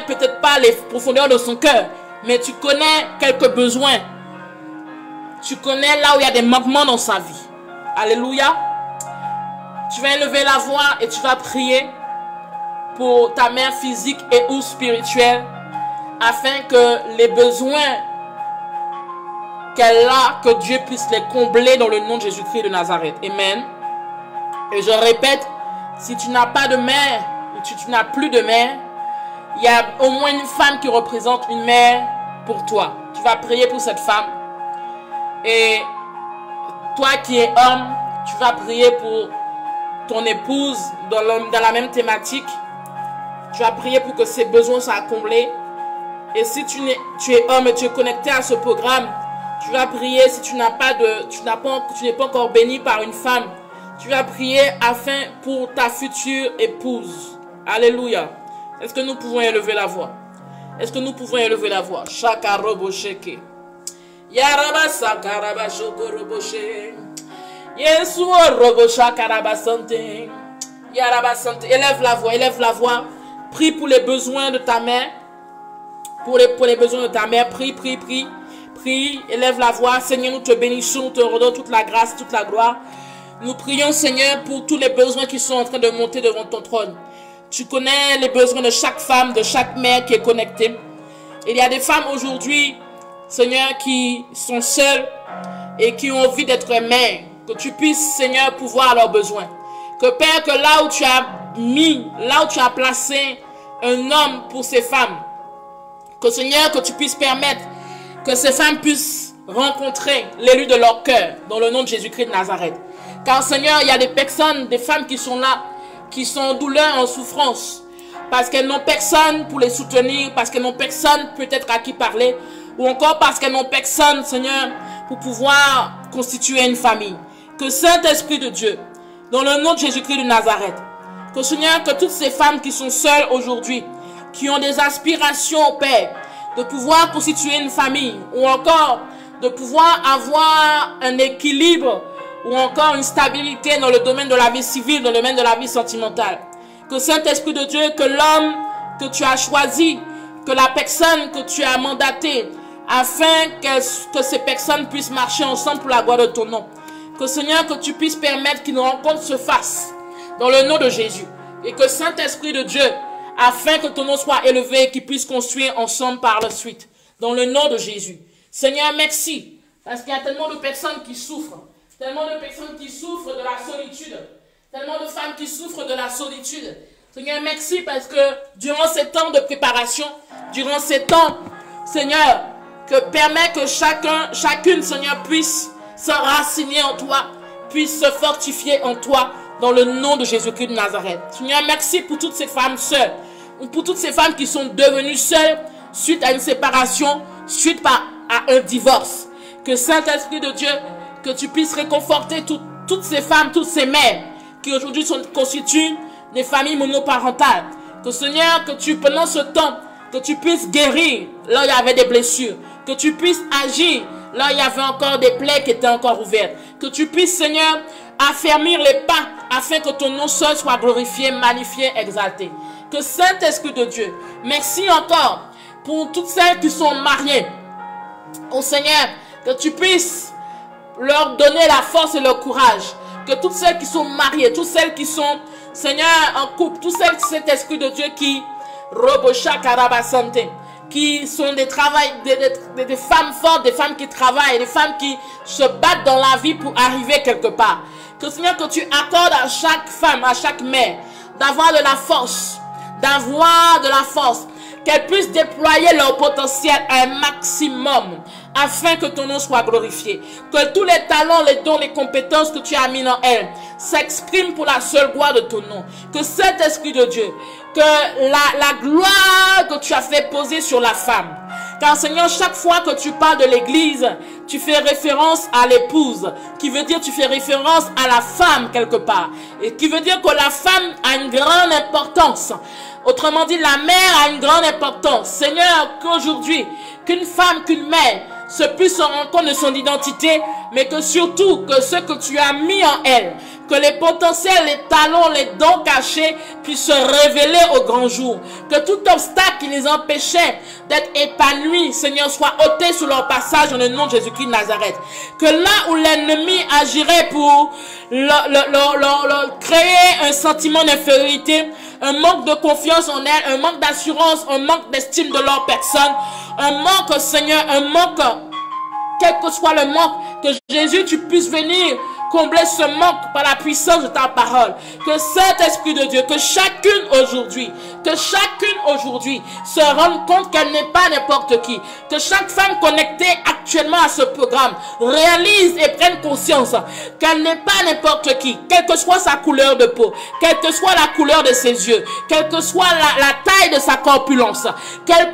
peut-être pas les profondeurs de son cœur, mais tu connais quelques besoins. Tu connais là où il y a des manquements dans sa vie. Alléluia. Tu vas élever la voix et tu vas prier pour ta mère physique et ou spirituelle, afin que les besoins qu'elle a, que Dieu puisse les combler dans le nom de Jésus-Christ de Nazareth. Amen. Et je répète, si tu n'as pas de mère, ou si tu n'as plus de mère, il y a au moins une femme qui représente une mère pour toi. Tu vas prier pour cette femme. Et toi qui es homme, tu vas prier pour ton épouse dans la même thématique. Tu vas prier pour que ses besoins soient comblés. Et si tu es homme et tu es connecté à ce programme, tu vas prier si tu n'es pas encore béni par une femme. Tu vas prier afin pour ta future épouse. Alléluia. Est-ce que nous pouvons élever la voix? Est-ce que nous pouvons élever la voix? Shaka robo sheke. Yaraba sakaraba shoko robo she. Yesu robo shakaraba sante. Yaraba sante. Élève la voix, élève la voix. Prie pour les besoins de ta mère. Pour les besoins de ta mère. Prie, prie, prie. Prie, élève la voix. Seigneur, nous te bénissons, nous te redonnons toute la grâce, toute la gloire. Nous prions, Seigneur, pour tous les besoins qui sont en train de monter devant ton trône. Tu connais les besoins de chaque femme, de chaque mère qui est connectée. Il y a des femmes aujourd'hui, Seigneur, qui sont seules et qui ont envie d'être mères. Que tu puisses, Seigneur, pouvoir leurs besoins. Que Père, que là où tu as placé un homme pour ces femmes, que Seigneur, que tu puisses permettre que ces femmes puissent rencontrer l'élu de leur cœur dans le nom de Jésus-Christ de Nazareth. Car Seigneur, il y a des personnes, des femmes qui sont là, qui sont en douleur, en souffrance, parce qu'elles n'ont personne pour les soutenir, parce qu'elles n'ont personne peut-être à qui parler, ou encore parce qu'elles n'ont personne, Seigneur, pour pouvoir constituer une famille. Que Saint-Esprit de Dieu, dans le nom de Jésus-Christ de Nazareth, que Seigneur, que toutes ces femmes qui sont seules aujourd'hui, qui ont des aspirations, Père, de pouvoir constituer une famille, ou encore de pouvoir avoir un équilibre, ou encore une stabilité dans le domaine de la vie civile, dans le domaine de la vie sentimentale. Que Saint-Esprit de Dieu, que l'homme que tu as choisi, que la personne que tu as mandatée afin que ces personnes puissent marcher ensemble pour la gloire de ton nom. Que Seigneur, que tu puisses permettre qu'une rencontre se fasse dans le nom de Jésus. Et que Saint-Esprit de Dieu, afin que ton nom soit élevé et qu'ils puissent construire ensemble par la suite. Dans le nom de Jésus. Seigneur, merci. Parce qu'il y a tellement de personnes qui souffrent. Tellement de personnes qui souffrent de la solitude. Tellement de femmes qui souffrent de la solitude. Seigneur, merci parce que durant ces temps de préparation, durant ces temps, Seigneur, que permet que chacune, Seigneur, puisse s'enraciner en toi, puisse se fortifier en toi, dans le nom de Jésus-Christ de Nazareth. Seigneur, merci pour toutes ces femmes seules, ou pour toutes ces femmes qui sont devenues seules suite à une séparation, suite à un divorce. Que Saint-Esprit de Dieu, que tu puisses réconforter toutes ces femmes, toutes ces mères qui aujourd'hui constituent des familles monoparentales. Que Seigneur, que tu, pendant ce temps, que tu puisses guérir là où il y avait des blessures. Que tu puisses agir là où il y avait encore des plaies qui étaient encore ouvertes. Que tu puisses, Seigneur, affermir les pas afin que ton nom seul soit glorifié, magnifié, exalté. Que Saint-Esprit de Dieu, merci encore pour toutes celles qui sont mariées. Oh Seigneur, que tu puisses leur donner la force et le courage. Que toutes celles qui sont mariées, toutes celles qui sont, Seigneur, en couple, tous celles, cet Esprit de Dieu qui, qui sont des femmes fortes, des femmes qui travaillent, des femmes qui se battent dans la vie pour arriver quelque part. Que Seigneur, que tu accordes à chaque femme, à chaque mère, d'avoir de la force, qu'elles puissent déployer leur potentiel à un maximum, afin que ton nom soit glorifié. Que tous les talents, les dons, les compétences que tu as mis en elles s'expriment pour la seule gloire de ton nom. Que cet Esprit de Dieu, que la gloire que tu as fait poser sur la femme. Car Seigneur, chaque fois que tu parles de l'église, tu fais référence à l'épouse, qui veut dire tu fais référence à la femme quelque part. Et qui veut dire que la femme a une grande importance. Autrement dit, la mère a une grande importance. Seigneur, qu'aujourd'hui, qu'une femme, qu'une mère se puisse se rendre compte de son identité, mais que surtout, que ce que tu as mis en elle, que les potentiels, les talents, les dons cachés puissent se révéler au grand jour. Que tout obstacle qui les empêchait d'être épanouis, Seigneur, soit ôté sur leur passage dans le nom de Jésus-Christ de Nazareth. Que là où l'ennemi agirait pour créer un sentiment d'infériorité, un manque de confiance en elles, un manque d'assurance, un manque d'estime de leur personne, un manque, Seigneur, un manque, quel que soit le manque, que Jésus, tu puisses venir combler ce manque par la puissance de ta parole. Que cet Esprit de Dieu, que chacune aujourd'hui se rende compte qu'elle n'est pas n'importe qui. Que chaque femme connectée actuellement à ce programme réalise et prenne conscience qu'elle n'est pas n'importe qui, quelle que soit sa couleur de peau, quelle que soit la couleur de ses yeux, quelle que soit la taille de sa corpulence, qu'elle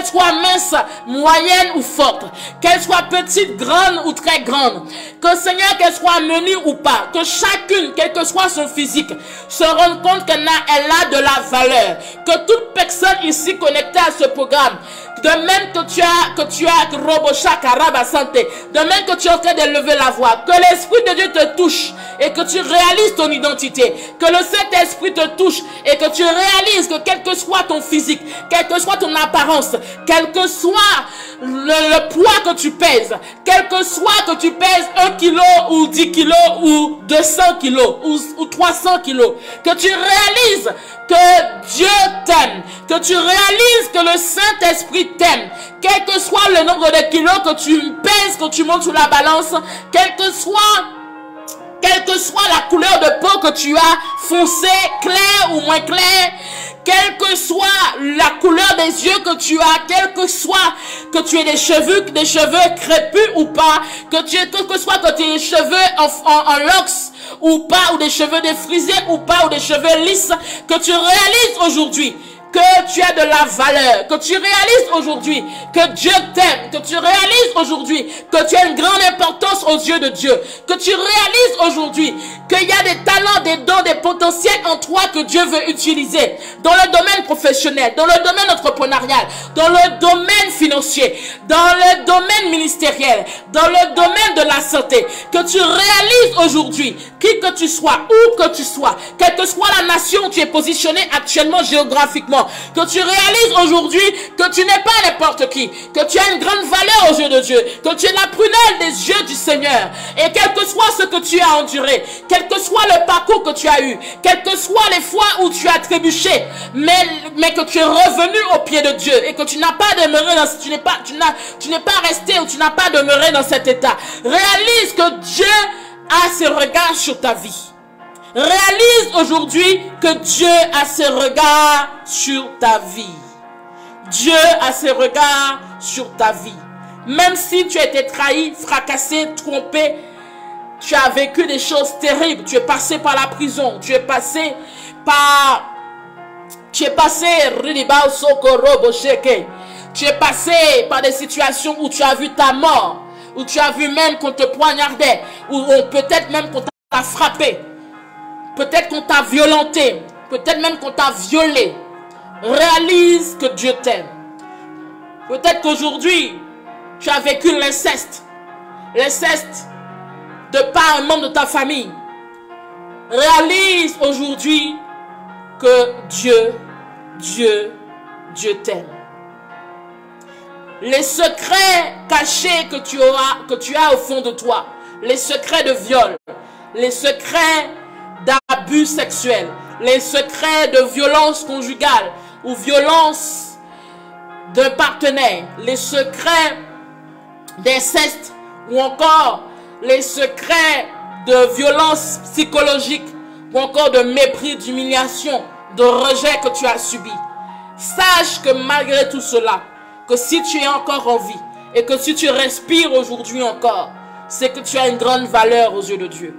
soit mince, moyenne ou forte, qu'elle soit petite, grande ou très grande. Que Seigneur, qu'elle soit menue ou pas, que chacune, quel que soit son physique, se rende compte qu'elle a de la valeur. Que toute personne ici connectée à ce programme, de même que tu as de même que tu es en train d'élever la voix, que l'Esprit de Dieu te touche et que tu réalises ton identité, que le Saint-Esprit te touche et que tu réalises que quel que soit ton physique, quelle que soit ton apparence, quel que soit le poids que tu pèses, quel que soit que tu pèses 1 kilo ou 10 kilos ou 200 kilos ou 300 kilos, que tu réalises que Dieu t'aime, que tu réalises que le Saint-Esprit t'aime, quel que soit le nombre de kilos que tu pèses, que tu montes sur la balance, quel que soit la couleur de peau que tu as, foncé, clair ou moins clair, quelle que soit la couleur des yeux que tu as, quel que soit que tu aies des cheveux crépus ou pas, quel que soit que tu aies des cheveux en locks ou pas, ou des cheveux défrisés ou pas, ou des cheveux lisses, que tu réalises aujourd'hui que tu as de la valeur, que tu réalises aujourd'hui que Dieu t'aime, que tu réalises aujourd'hui que tu as une grande importance aux yeux de Dieu, que tu réalises aujourd'hui qu'il y a des talents, des dons, des potentiels en toi que Dieu veut utiliser dans le domaine professionnel, dans le domaine entrepreneurial, dans le domaine financier, dans le domaine ministériel, dans le domaine de la santé, que tu réalises aujourd'hui, qui que tu sois, où que tu sois, quelle que soit la nation où tu es positionné actuellement géographiquement, enfants. Que tu réalises aujourd'hui que tu n'es pas n'importe qui. Que tu as une grande valeur aux yeux de Dieu. Que tu es la prunelle des yeux du Seigneur. Et quel que soit ce que tu as enduré, quel que soit le parcours que tu as eu, quelles que soient les fois où tu as trébuché, mais que tu es revenu au pied de Dieu et que tu n'as pas demeuré dans, tu n'es pas resté ou tu n'as pas demeuré dans cet état. Réalise que Dieu a ses regards sur ta vie. Réalise aujourd'hui que Dieu a ses regards sur ta vie. Dieu a ses regards sur ta vie. Même si tu as été trahi, fracassé, trompé, tu as vécu des choses terribles. Tu es passé par la prison. Tu es passé par des situations où tu as vu ta mort, où tu as vu même qu'on te poignardait, ou peut-être même qu'on t'a frappé, peut-être qu'on t'a violenté, peut-être même qu'on t'a violé. Réalise que Dieu t'aime. Peut-être qu'aujourd'hui, tu as vécu l'inceste. L'inceste de par un membre de ta famille. Réalise aujourd'hui que Dieu t'aime. Les secrets cachés que tu as au fond de toi, les secrets de viol, les secrets d'abus sexuels, les secrets de violence conjugale ou violence d'un partenaire, les secrets d'inceste ou encore les secrets de violence psychologique ou encore de mépris, d'humiliation, de rejet que tu as subi. Sache que malgré tout cela, que si tu es encore en vie et que si tu respires aujourd'hui encore, c'est que tu as une grande valeur aux yeux de Dieu.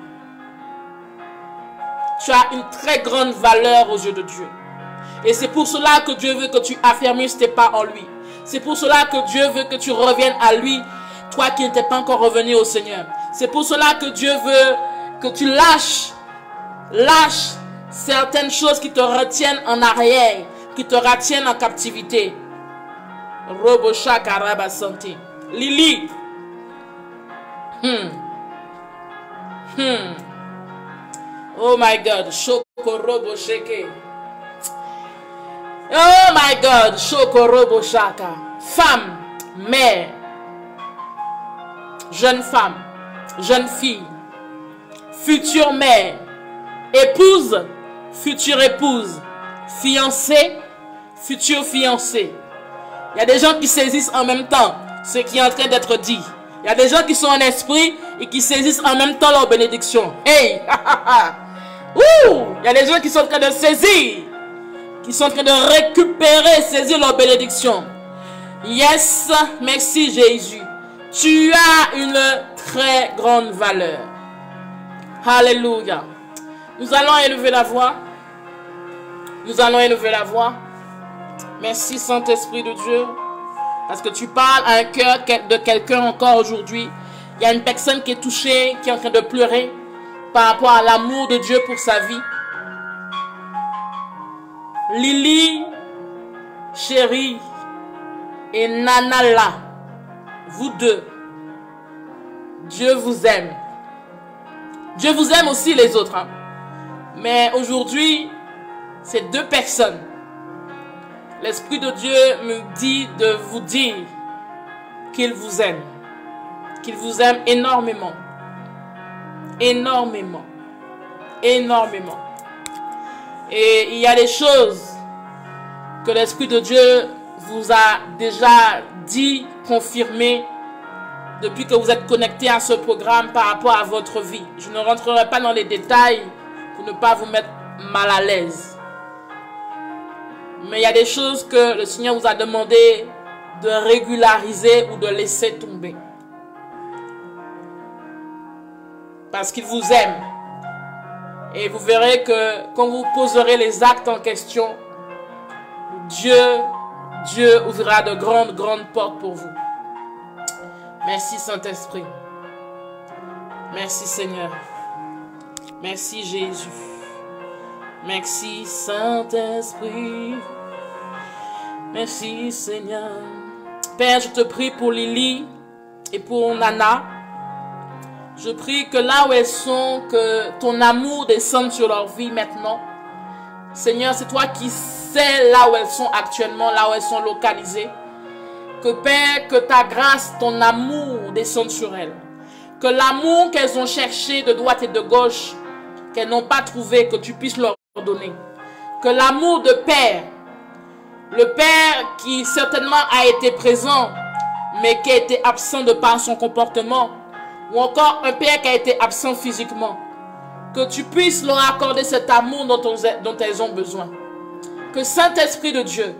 Tu as une très grande valeur aux yeux de Dieu. Et c'est pour cela que Dieu veut que tu affermisses tes pas en lui. C'est pour cela que Dieu veut que tu reviennes à lui, toi qui n'étais pas encore revenu au Seigneur. C'est pour cela que Dieu veut que tu lâches certaines choses qui te retiennent en arrière, qui te retiennent en captivité. Robosha Karaba Santé. Lily. Oh my God. Shoko Robo Sheke. Oh my God. Shoko Robo Shaka. Femme, mère, jeune femme, jeune fille, future mère, épouse, future épouse, fiancée, futur fiancé. Il y a des gens qui saisissent en même temps ce qui est en train d'être dit. Il y a des gens qui sont en esprit et qui saisissent en même temps leur bénédiction. Hey! Il y a des gens qui sont en train de saisir, qui sont en train de récupérer, saisir leur bénédiction. Yes, merci Jésus. Tu as une très grande valeur. Alléluia. Nous allons élever la voix. Nous allons élever la voix. Merci Saint-Esprit de Dieu. Parce que tu parles à un cœur de quelqu'un encore aujourd'hui. Il y a une personne qui est touchée, qui est en train de pleurer par rapport à l'amour de Dieu pour sa vie. Lily, chérie, et Nanala, vous deux, Dieu vous aime. Dieu vous aime aussi les autres. Hein. Mais aujourd'hui, c'est deux personnes. L'Esprit de Dieu me dit de vous dire qu'il vous aime. Qu'il vous aime énormément. Énormément. Énormément. Et il y a des choses que l'Esprit de Dieu vous a déjà dit, confirmé, depuis que vous êtes connecté à ce programme par rapport à votre vie. Je ne rentrerai pas dans les détails pour ne pas vous mettre mal à l'aise. Mais il y a des choses que le Seigneur vous a demandé de régulariser ou de laisser tomber. Parce qu'il vous aime. Et vous verrez que quand vous poserez les actes en question, Dieu ouvrira de grandes portes pour vous. Merci Saint-Esprit. Merci Seigneur. Merci Jésus. Merci Saint-Esprit. Merci Seigneur. Père, je te prie pour Lily et pour Nana. Je prie que là où elles sont, que ton amour descende sur leur vie maintenant. Seigneur, c'est toi qui sais là où elles sont actuellement, là où elles sont localisées. Que Père, que ta grâce, ton amour descende sur elles. Que l'amour qu'elles ont cherché de droite et de gauche, qu'elles n'ont pas trouvé, que tu puisses leur donner. Que l'amour de Père, le Père qui certainement a été présent, mais qui a été absent de par son comportement, ou encore un Père qui a été absent physiquement, que tu puisses leur accorder cet amour dont elles ont besoin. Que Saint-Esprit de Dieu,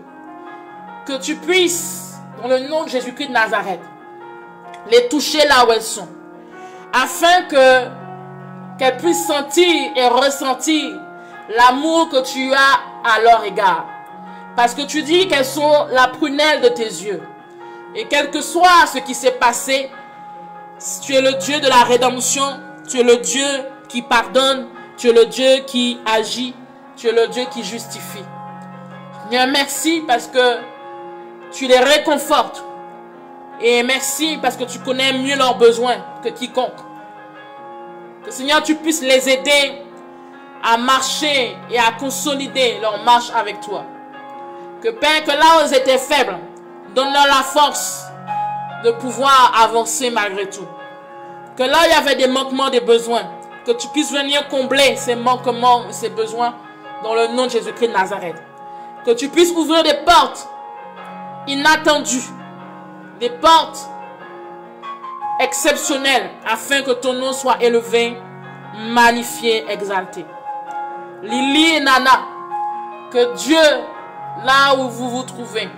que tu puisses, dans le nom de Jésus-Christ de Nazareth, les toucher là où elles sont, afin qu'elles puissent sentir et ressentir l'amour que tu as à leur égard. Parce que tu dis qu'elles sont la prunelle de tes yeux. Et quel que soit ce qui s'est passé, tu es le Dieu de la rédemption, tu es le Dieu qui pardonne, tu es le Dieu qui agit, tu es le Dieu qui justifie. Seigneur, merci parce que tu les réconfortes. Et merci parce que tu connais mieux leurs besoins que quiconque. Que Seigneur, tu puisses les aider à marcher et à consolider leur marche avec toi. Que Père, que là où elles étaient faibles, donne-leur la force de pouvoir avancer malgré tout. Que là où il y avait des manquements, des besoins, que tu puisses venir combler ces manquements, ces besoins dans le nom de Jésus-Christ de Nazareth. Que tu puisses ouvrir des portes inattendues, des portes exceptionnelles, afin que ton nom soit élevé, magnifié, exalté. Lily et Nana, que Dieu, là où vous vous trouvez,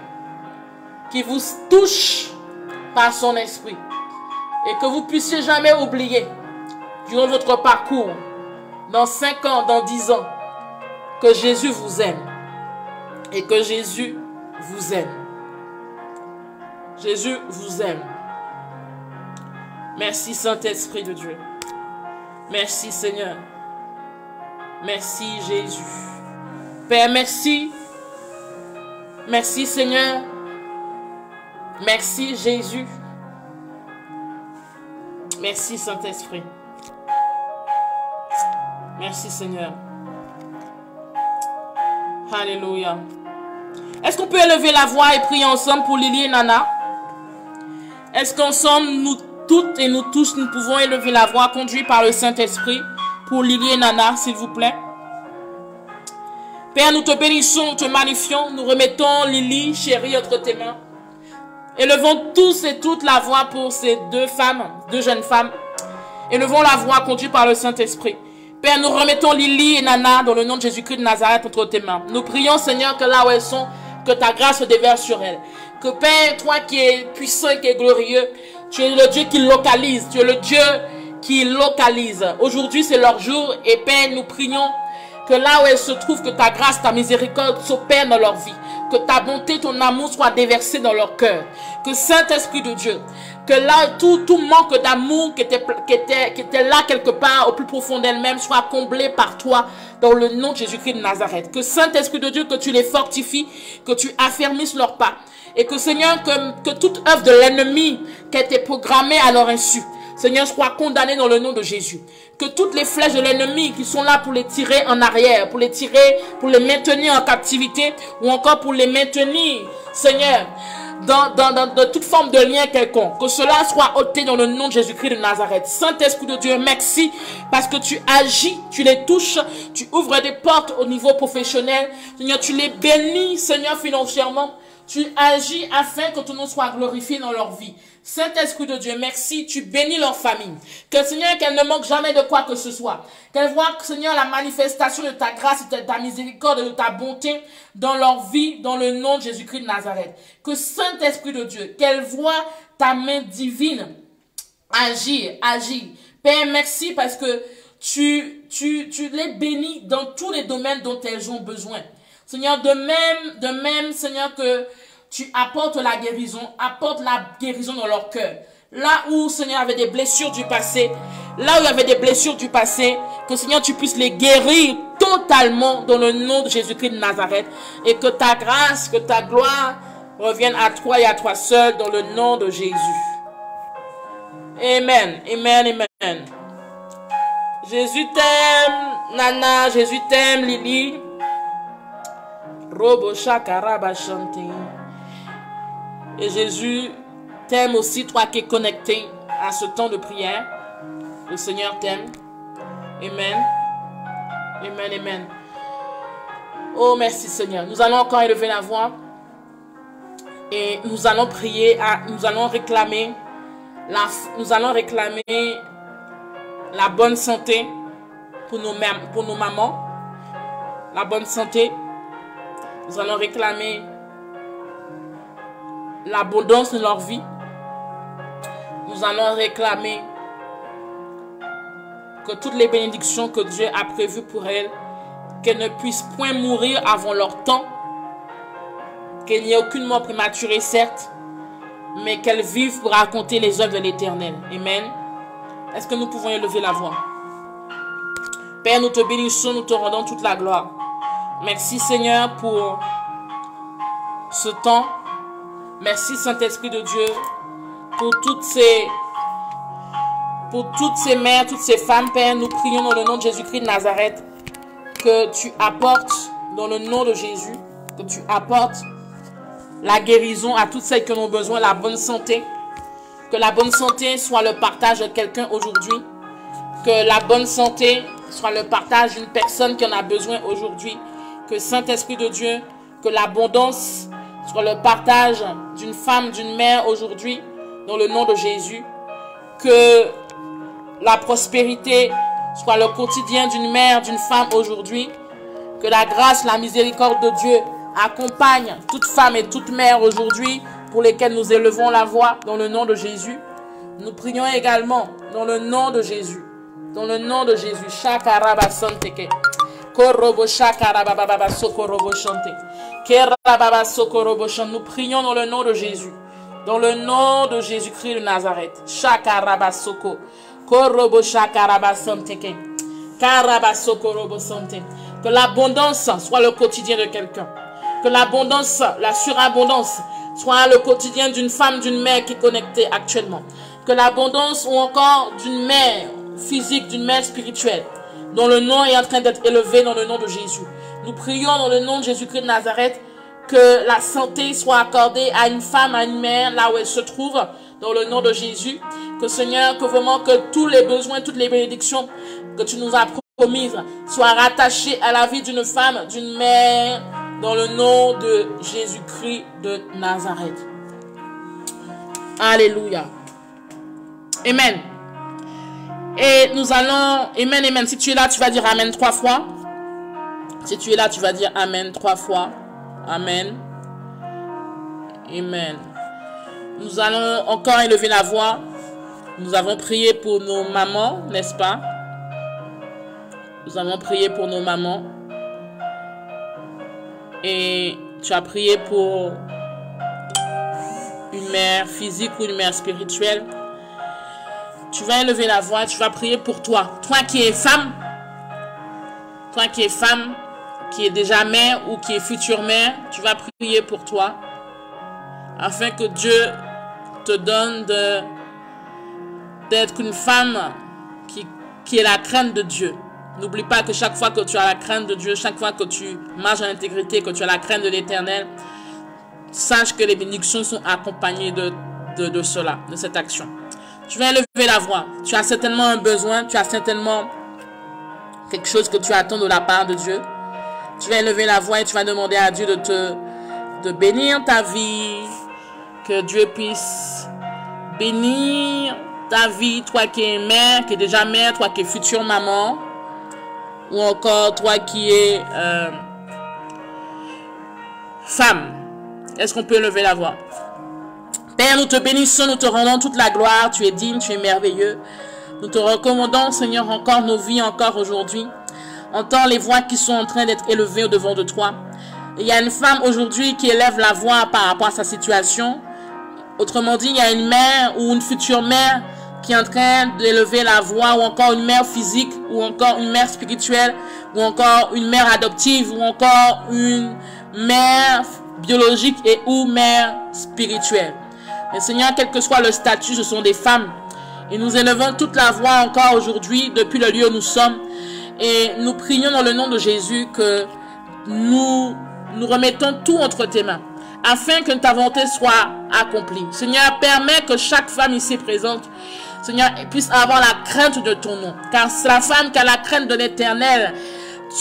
qui vous touche par son esprit, et que vous puissiez jamais oublier, durant votre parcours, dans 5 ans, dans 10 ans, que Jésus vous aime, et que Jésus vous aime. Jésus vous aime. Merci Saint-Esprit de Dieu. Merci Seigneur. Merci Jésus. Père, merci. Merci Seigneur. Merci Jésus. Merci Saint-Esprit. Merci Seigneur. Alléluia. Est-ce qu'on peut élever la voix et prier ensemble pour Lily et Nana? Est-ce qu'ensemble, nous toutes et nous tous, nous pouvons élever la voix conduits par le Saint-Esprit pour Lily et Nana, s'il vous plaît? Père, nous te bénissons, nous te magnifions, nous remettons Lily, chérie, entre tes mains. Élevons tous et toutes la voix pour ces deux femmes, deux jeunes femmes. Élevons la voix conduite par le Saint-Esprit. Père, nous remettons Lily et Nana dans le nom de Jésus-Christ de Nazareth entre tes mains. Nous prions, Seigneur, que là où elles sont, que ta grâce se déverse sur elles. Que Père, toi qui es puissant et qui es glorieux, tu es le Dieu qui localise. Tu es le Dieu qui localise. Aujourd'hui, c'est leur jour. Et Père, nous prions que là où elles se trouvent, que ta grâce, ta miséricorde s'opère dans leur vie. Que ta bonté, ton amour soit déversé dans leur cœur. Que Saint-Esprit de Dieu, que là, tout manque d'amour qui était là quelque part au plus profond d'elle-même soit comblé par toi dans le nom de Jésus-Christ de Nazareth. Que Saint-Esprit de Dieu, que tu les fortifies, que tu affermisses leurs pas. Et que Seigneur, que toute œuvre de l'ennemi qui a été programmée à leur insu, Seigneur, soit condamnée dans le nom de Jésus. Que toutes les flèches de l'ennemi qui sont là pour les tirer en arrière, pour les tirer, pour les maintenir en captivité, ou encore pour les maintenir, Seigneur, dans toute forme de lien quelconque, que cela soit ôté dans le nom de Jésus-Christ de Nazareth. Saint-Esprit de Dieu, merci parce que tu agis, tu les touches, tu ouvres des portes au niveau professionnel. Seigneur, tu les bénis, Seigneur, financièrement. Tu agis afin que ton nom soit glorifié dans leur vie. Saint-Esprit de Dieu, merci, tu bénis leur famille. Que Seigneur, qu'elle ne manque jamais de quoi que ce soit. Qu'elle voit, Seigneur, la manifestation de ta grâce, de ta miséricorde et de ta bonté dans leur vie, dans le nom de Jésus-Christ de Nazareth. Que Saint-Esprit de Dieu, qu'elle voit ta main divine agir. Père, merci parce que tu les bénis dans tous les domaines dont elles ont besoin. Seigneur, de même, Seigneur, que tu apportes la guérison dans leur cœur. Là où, Seigneur, il y avait des blessures du passé, que, Seigneur, tu puisses les guérir totalement dans le nom de Jésus-Christ de Nazareth. Et que ta grâce, que ta gloire revienne à toi et à toi seul dans le nom de Jésus. Amen, amen, amen. Jésus t'aime, Nana, Jésus t'aime, Lily. Robo shakaraba chante. Et Jésus t'aime aussi, toi qui es connecté à ce temps de prière. Le Seigneur t'aime. Amen. Amen, amen. Oh, merci Seigneur. Nous allons encore élever la voix. Et nous allons prier, nous allons réclamer la bonne santé pour nos mamans. La bonne santé. Nous allons réclamer l'abondance de leur vie. Nous allons réclamer que toutes les bénédictions que Dieu a prévues pour elles, qu'elles ne puissent point mourir avant leur temps, qu'il n'y ait aucune mort prématurée, certes, mais qu'elles vivent pour raconter les œuvres de l'Éternel. Amen. Est-ce que nous pouvons élever la voix? Père, nous te bénissons, nous te rendons toute la gloire. Merci Seigneur pour ce temps. Merci Saint-Esprit de Dieu pour toutes ces mères, toutes ces femmes, Père. Nous prions dans le nom de Jésus-Christ de Nazareth que tu apportes dans le nom de Jésus, que tu apportes la guérison à toutes celles qui en ont besoin, la bonne santé. Que la bonne santé soit le partage de quelqu'un aujourd'hui. Que la bonne santé soit le partage d'une personne qui en a besoin aujourd'hui. Que Saint-Esprit de Dieu, que l'abondance soit le partage d'une femme, d'une mère aujourd'hui, dans le nom de Jésus. Que la prospérité soit le quotidien d'une mère, d'une femme aujourd'hui. Que la grâce, la miséricorde de Dieu accompagne toute femme et toute mère aujourd'hui pour lesquelles nous élevons la voix dans le nom de Jésus. Nous prions également dans le nom de Jésus. Dans le nom de Jésus. Shakaraba santeke. Korobo shakarababa sokorobo chante. Kerababa sokorobo chante. Nous prions dans le nom de Jésus. Dans le nom de Jésus-Christ de Nazareth. Shakaraba soko. Korobo shakaraba santeke. Karaba sokorobo sante. Que l'abondance soit le quotidien de quelqu'un. Que l'abondance, la surabondance soit le quotidien d'une femme, d'une mère qui est connectée actuellement. Que l'abondance ou encore d'une mère physique, d'une mère spirituelle, dont le nom est en train d'être élevé dans le nom de Jésus. Nous prions dans le nom de Jésus-Christ de Nazareth que la santé soit accordée à une femme, à une mère, là où elle se trouve, dans le nom de Jésus. Que Seigneur, que vraiment que tous les besoins, toutes les bénédictions que tu nous as promises soient rattachées à la vie d'une femme, d'une mère, dans le nom de Jésus-Christ de Nazareth. Alléluia. Amen. Et nous allons... Amen, amen. Si tu es là, tu vas dire Amen 3 fois. Si tu es là, tu vas dire Amen 3 fois. Amen. Amen. Nous allons encore élever la voix. Nous avons prié pour nos mamans, n'est-ce pas? Nous avons prié pour nos mamans. Et tu as prié pour une mère physique ou une mère spirituelle. Tu vas élever la voix, tu vas prier pour toi. Toi qui es femme, qui est déjà mère ou qui est future mère, tu vas prier pour toi. Afin que Dieu te donne d'être une femme qui est la crainte de Dieu. N'oublie pas que chaque fois que tu as la crainte de Dieu, chaque fois que tu marches en intégrité, que tu as la crainte de l'Éternel, sache que les bénédictions sont accompagnées de cela, de cette action. Tu vas élever la voix. Tu as certainement un besoin, tu as certainement quelque chose que tu attends de la part de Dieu. Tu vas élever la voix et tu vas demander à Dieu de bénir ta vie, que Dieu puisse bénir ta vie, toi qui es mère, qui est déjà mère, toi qui es future maman, ou encore toi qui es femme. Est-ce qu'on peut lever la voix? Père, nous te bénissons, nous te rendons toute la gloire. Tu es digne, tu es merveilleux. Nous te recommandons, Seigneur, encore nos vies, encore aujourd'hui. Entends les voix qui sont en train d'être élevées au-devant de toi. Il y a une femme aujourd'hui qui élève la voix par rapport à sa situation. Autrement dit, il y a une mère ou une future mère qui est en train d'élever la voix, ou encore une mère physique, ou encore une mère spirituelle, ou encore une mère adoptive, ou encore une mère biologique et ou mère spirituelle. Mais Seigneur, quel que soit le statut, ce sont des femmes. Et nous élevons toute la voix encore aujourd'hui, depuis le lieu où nous sommes. Et nous prions dans le nom de Jésus que nous nous remettons tout entre tes mains, afin que ta volonté soit accomplie. Seigneur, permets que chaque femme ici présente, Seigneur, puisse avoir la crainte de ton nom. Car c'est la femme qui a la crainte de l'Éternel,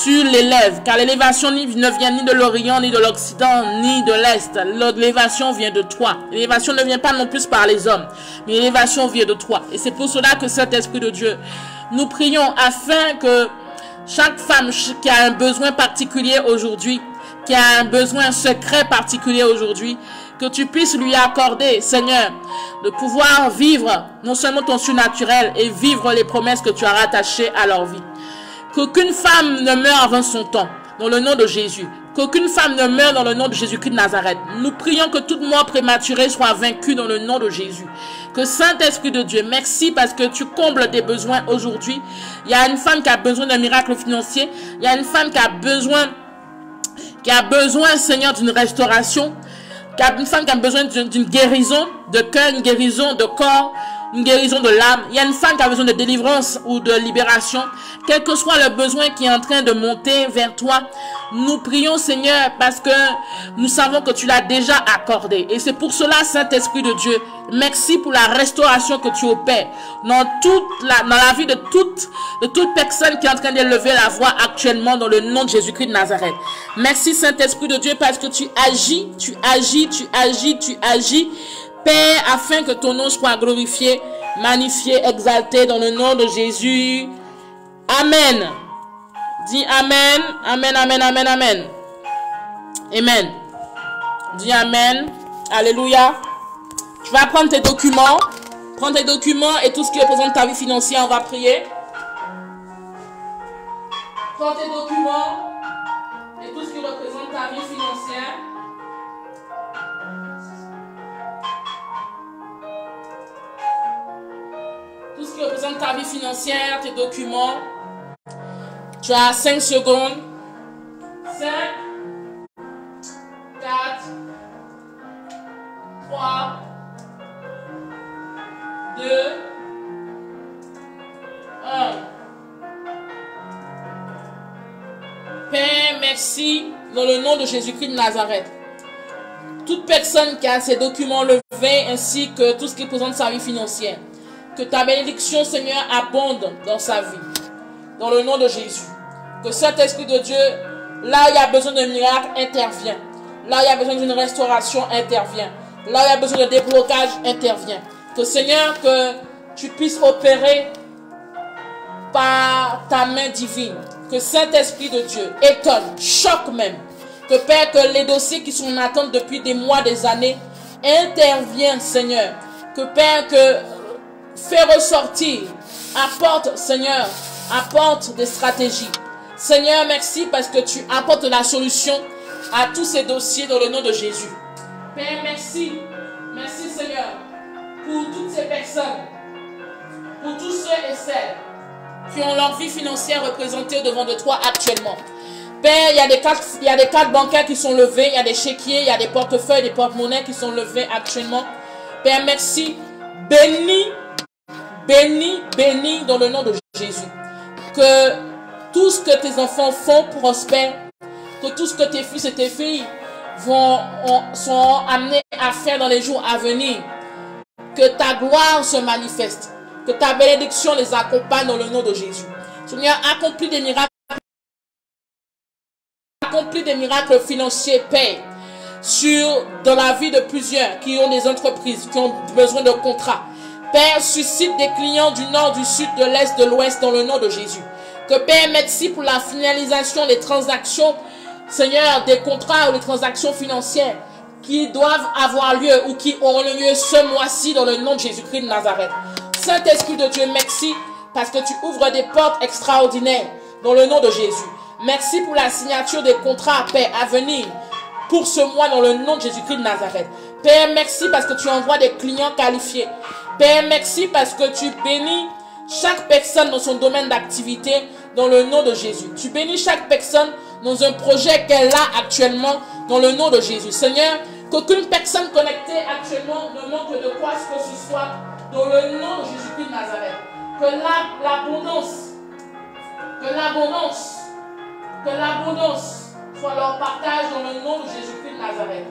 tu l'élèves. Car l'élévation ne vient ni de l'Orient, ni de l'Occident, ni de l'Est. L'élévation vient de toi. L'élévation ne vient pas non plus par les hommes, mais l'élévation vient de toi. Et c'est pour cela que cet Esprit de Dieu, nous prions afin que chaque femme qui a un besoin particulier aujourd'hui, qui a un besoin secret particulier aujourd'hui, que tu puisses lui accorder, Seigneur, de pouvoir vivre non seulement ton surnaturel et vivre les promesses que tu as rattachées à leur vie. Qu'aucune femme ne meure avant son temps, dans le nom de Jésus. Qu'aucune femme ne meure dans le nom de Jésus-Christ de Nazareth. Nous prions que toute mort prématurée soit vaincue dans le nom de Jésus. Que Saint-Esprit de Dieu, merci parce que tu combles tes besoins aujourd'hui. Il y a une femme qui a besoin d'un miracle financier. Il y a une femme qui a besoin, Seigneur, d'une restauration. Une femme qui a besoin d'une guérison de cœur, une guérison de corps, une guérison de l'âme. Il y a une femme qui a besoin de délivrance ou de libération. Quel que soit le besoin qui est en train de monter vers toi, nous prions, Seigneur, parce que nous savons que tu l'as déjà accordé. Et c'est pour cela, Saint-Esprit de Dieu, merci pour la restauration que tu opères dans la vie de toute personne qui est en train d'élever la voix actuellement dans le nom de Jésus-Christ de Nazareth. Merci, Saint-Esprit de Dieu, parce que tu agis, Père, afin que ton nom soit glorifié, magnifié, exalté dans le nom de Jésus. Amen. Dis Amen. Amen, amen, amen, amen. Amen. Dis Amen. Alléluia. Tu vas prendre tes documents. Prends tes documents et tout ce qui représente ta vie financière, on va prier. Prends tes documents et tout ce qui représente ta vie financière. Tout ce qui représente ta vie financière, tes documents. Tu as 5 secondes. 5, 4, 3, 2, 1. Père, merci dans le nom de Jésus-Christ de Nazareth. Toute personne qui a ses documents levés ainsi que tout ce qui représente sa vie financière. Que ta bénédiction, Seigneur, abonde dans sa vie. Dans le nom de Jésus. Que cet Esprit de Dieu, là où il y a besoin d'un miracle, intervient. Là où il y a besoin d'une restauration, intervient. Là où il y a besoin de déblocage, intervient. Que Seigneur, que tu puisses opérer par ta main divine. Que Saint-Esprit de Dieu étonne, choque même. Que Père, que les dossiers qui sont en attente depuis des mois, des années, interviennent, Seigneur. Que Père, que fais ressortir, apporte, Seigneur, apporte des stratégies. Seigneur, merci parce que tu apportes la solution à tous ces dossiers dans le nom de Jésus. Père, merci. Merci, Seigneur, pour toutes ces personnes, pour tous ceux et celles qui ont leur vie financière représentée devant de toi actuellement. Père, il y a des cartes bancaires qui sont levées, il y a des chéquiers, il y a des portefeuilles, des porte-monnaies qui sont levés actuellement. Père, merci. Bénis, bénis, bénis dans le nom de Jésus. Que tout ce que tes enfants font prospère. Que tout ce que tes fils et tes filles sont amenés à faire dans les jours à venir. Que ta gloire se manifeste. Que ta bénédiction les accompagne dans le nom de Jésus. Seigneur, accomplis des miracles. Accomplis des miracles financiers, Père, dans la vie de plusieurs qui ont des entreprises, qui ont besoin de contrats. Père, suscite des clients du nord, du sud, de l'est, de l'ouest dans le nom de Jésus. Que Père, merci pour la finalisation des transactions, Seigneur, des contrats ou des transactions financières qui doivent avoir lieu ou qui auront lieu ce mois-ci dans le nom de Jésus-Christ de Nazareth. Saint-Esprit de Dieu, merci parce que tu ouvres des portes extraordinaires dans le nom de Jésus. Merci pour la signature des contrats, Père, à venir pour ce mois dans le nom de Jésus-Christ de Nazareth. Père, merci parce que tu envoies des clients qualifiés. Père, merci parce que tu bénis chaque personne dans son domaine d'activité dans le nom de Jésus. Tu bénis chaque personne dans un projet qu'elle a actuellement dans le nom de Jésus. Seigneur, qu'aucune personne connectée actuellement ne manque de quoi que ce soit dans le nom de Jésus-Christ de Nazareth. Que l'abondance soit leur partage dans le nom de Jésus-Christ de Nazareth.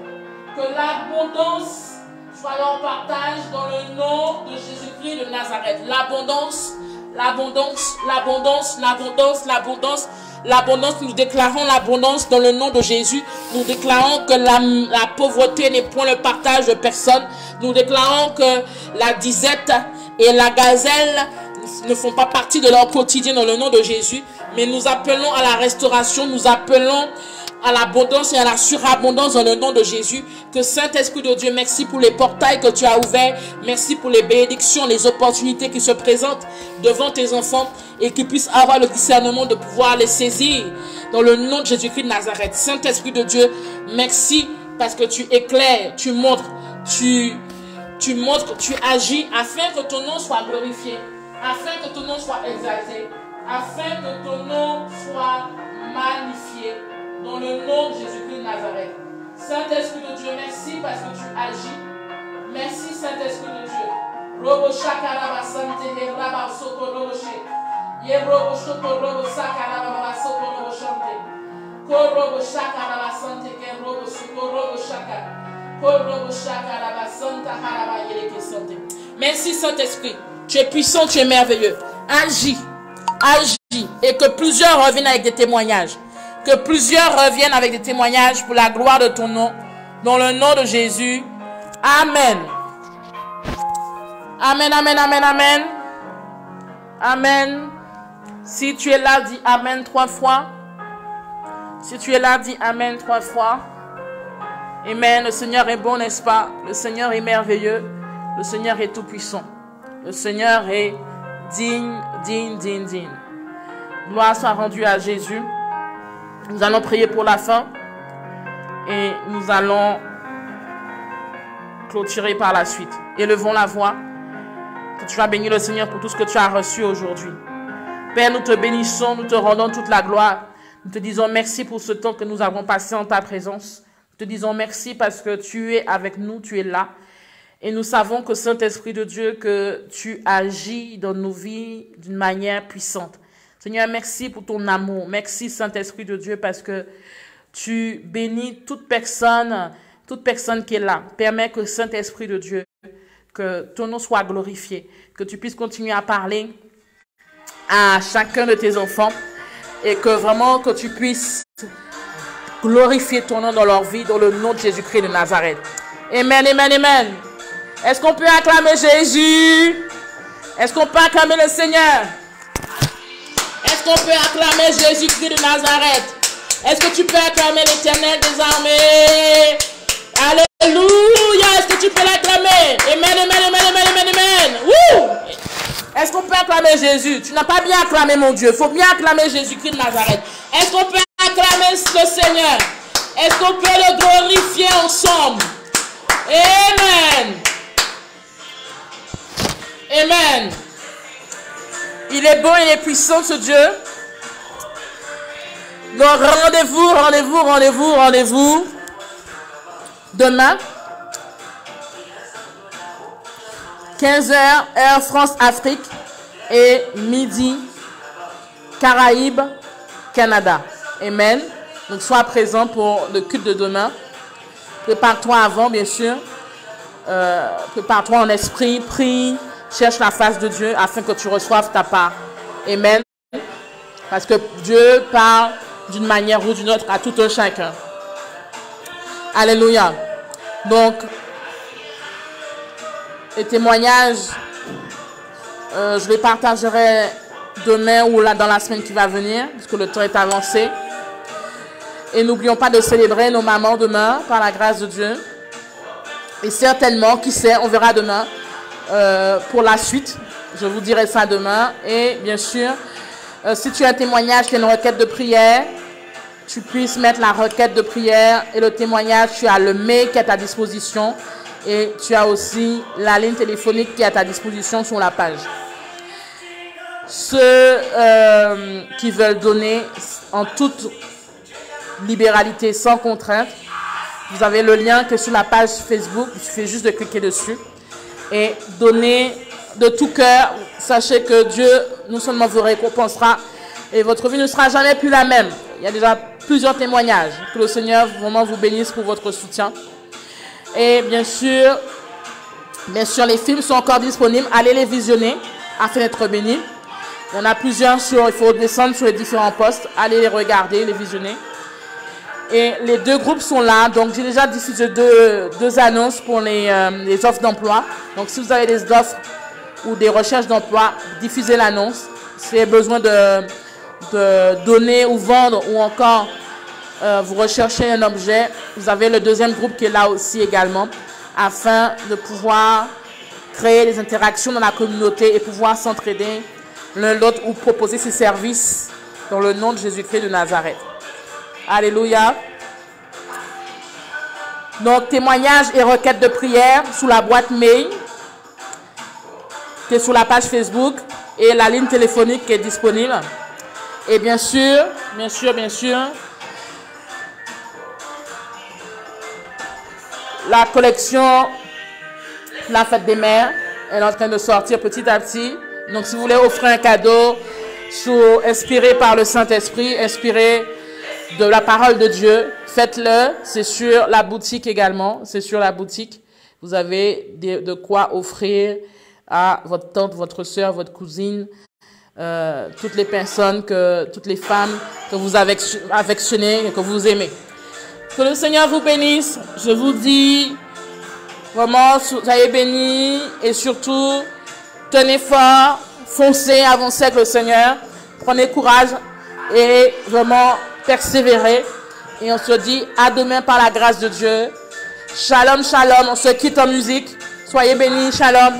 Que l'abondance soit leur partage dans le nom de Jésus-Christ de Nazareth. L'abondance, l'abondance, l'abondance, l'abondance, l'abondance, l'abondance. Nous déclarons l'abondance dans le nom de Jésus. Nous déclarons que la pauvreté n'est point le partage de personne. Nous déclarons que la disette et la gazelle ne font pas partie de leur quotidien dans le nom de Jésus. Mais nous appelons à la restauration, nous appelons à l'abondance et à la surabondance dans le nom de Jésus. Que Saint-Esprit de Dieu, merci pour les portails que tu as ouverts. Merci pour les bénédictions, les opportunités qui se présentent devant tes enfants et qu'ils puissent avoir le discernement de pouvoir les saisir dans le nom de Jésus-Christ de Nazareth. Saint-Esprit de Dieu, merci parce que tu éclaires, tu montres, tu agis afin que ton nom soit glorifié, afin que ton nom soit exalté, afin que ton nom soit magnifié. Dans le nom de Jésus-Christ de Nazareth. Saint-Esprit de Dieu, merci parce que tu agis. Merci Saint-Esprit de Dieu. Robo shakaraba sante raba soko robo she. Ye robo shoko robo sakaraba soko robo shante. Ko robo shakaraba sante ke robo soko robo shaka. Ko robo shakaraba santa haraba yeleke sante. Merci Saint-Esprit. Tu es puissant, tu es merveilleux. Agis. Agis. Et que plusieurs reviennent avec des témoignages. Que plusieurs reviennent avec des témoignages pour la gloire de ton nom. Dans le nom de Jésus. Amen. Amen, amen, amen, amen. Amen. Si tu es là, dis Amen 3 fois. Si tu es là, dis Amen 3 fois. Amen. Le Seigneur est bon, n'est-ce pas? Le Seigneur est merveilleux. Le Seigneur est tout puissant. Le Seigneur est digne, digne, digne, digne. Gloire soit rendue à Jésus. Nous allons prier pour la fin et nous allons clôturer par la suite. Élevons la voix. Que tu vas bénir le Seigneur pour tout ce que tu as reçu aujourd'hui. Père, nous te bénissons, nous te rendons toute la gloire. Nous te disons merci pour ce temps que nous avons passé en ta présence. Nous te disons merci parce que tu es avec nous, tu es là. Et nous savons que Saint-Esprit de Dieu, que tu agis dans nos vies d'une manière puissante. Seigneur, merci pour ton amour. Merci Saint-Esprit de Dieu parce que tu bénis toute personne qui est là. Permets que Saint-Esprit de Dieu, que ton nom soit glorifié, que tu puisses continuer à parler à chacun de tes enfants et que vraiment que tu puisses glorifier ton nom dans leur vie, dans le nom de Jésus-Christ de Nazareth. Amen, amen, amen. Est-ce qu'on peut acclamer Jésus? Est-ce qu'on peut acclamer le Seigneur? Est-ce qu'on peut acclamer Jésus-Christ de Nazareth? Est-ce que tu peux acclamer l'Éternel des armées? Alléluia! Est-ce que tu peux l'acclamer? Amen, amen, amen, amen, amen, amen. Wouh! Est-ce qu'on peut acclamer Jésus? Tu n'as pas bien acclamé mon Dieu. Il faut bien acclamer Jésus-Christ de Nazareth. Est-ce qu'on peut acclamer le Seigneur? Est-ce qu'on peut le glorifier ensemble? Amen. Amen. Il est bon, il est puissant ce Dieu. Donc rendez-vous demain 15h heure France-Afrique et midi Caraïbes Canada. Amen. Donc sois présent pour le culte de demain. Prépare-toi avant, bien sûr. Prépare-toi en esprit, prie, cherche la face de Dieu afin que tu reçoives ta part. Amen. Parce que Dieu parle d'une manière ou d'une autre à tout un chacun. Alléluia. Donc, les témoignages, je les partagerai demain ou là dans la semaine qui va venir, parce que le temps est avancé. Et n'oublions pas de célébrer nos mamans demain, par la grâce de Dieu. Et certainement, qui sait, on verra demain pour la suite. Je vous dirai ça demain. Et bien sûr, si tu as un témoignage, tu as une requête de prière, tu puisses mettre la requête de prière et le témoignage. Tu as le mail qui est à ta disposition. Et tu as aussi la ligne téléphonique qui est à ta disposition sur la page. Ceux qui veulent donner en toute libéralité, sans contrainte, vous avez le lien qui est sur la page Facebook. Il suffit juste de cliquer dessus et donner de tout cœur. Sachez que Dieu non seulement vous récompensera et votre vie ne sera jamais plus la même. Il y a déjà plusieurs témoignages. Que le Seigneur vraiment vous bénisse pour votre soutien. Et bien sûr, les films sont encore disponibles. Allez les visionner afin d'être bénis. Il y en a plusieurs il faut descendre sur les différents postes. Allez les regarder, les visionner. Et les deux groupes sont là. Donc, j'ai déjà diffusé deux annonces pour les offres d'emploi. Donc, si vous avez des offres ou des recherches d'emploi, diffusez l'annonce. Si vous avez besoin de donner ou vendre ou encore vous recherchez un objet, vous avez le deuxième groupe qui est là aussi également afin de pouvoir créer des interactions dans la communauté et pouvoir s'entraider l'un l'autre ou proposer ses services dans le nom de Jésus-Christ de Nazareth. Alléluia. Donc, témoignages et requêtes de prière sous la boîte mail qui est sur la page Facebook et la ligne téléphonique qui est disponible. Et bien sûr, la collection La Fête des Mères est en train de sortir petit à petit. Donc, si vous voulez offrir un cadeau inspiré par le Saint-Esprit, inspiré de la parole de Dieu, faites-le. C'est sur la boutique également. C'est sur la boutique. Vous avez de quoi offrir à votre tante, votre soeur, votre cousine, toutes les personnes, toutes les femmes que vous affectionnez et que vous aimez. Que le Seigneur vous bénisse. Je vous dis vraiment, soyez bénis et surtout, tenez fort, foncez, avancez avec le Seigneur. Prenez courage et vraiment persévérez. Et on se dit à demain par la grâce de Dieu. Shalom, shalom. On se quitte en musique. Soyez bénis. Shalom.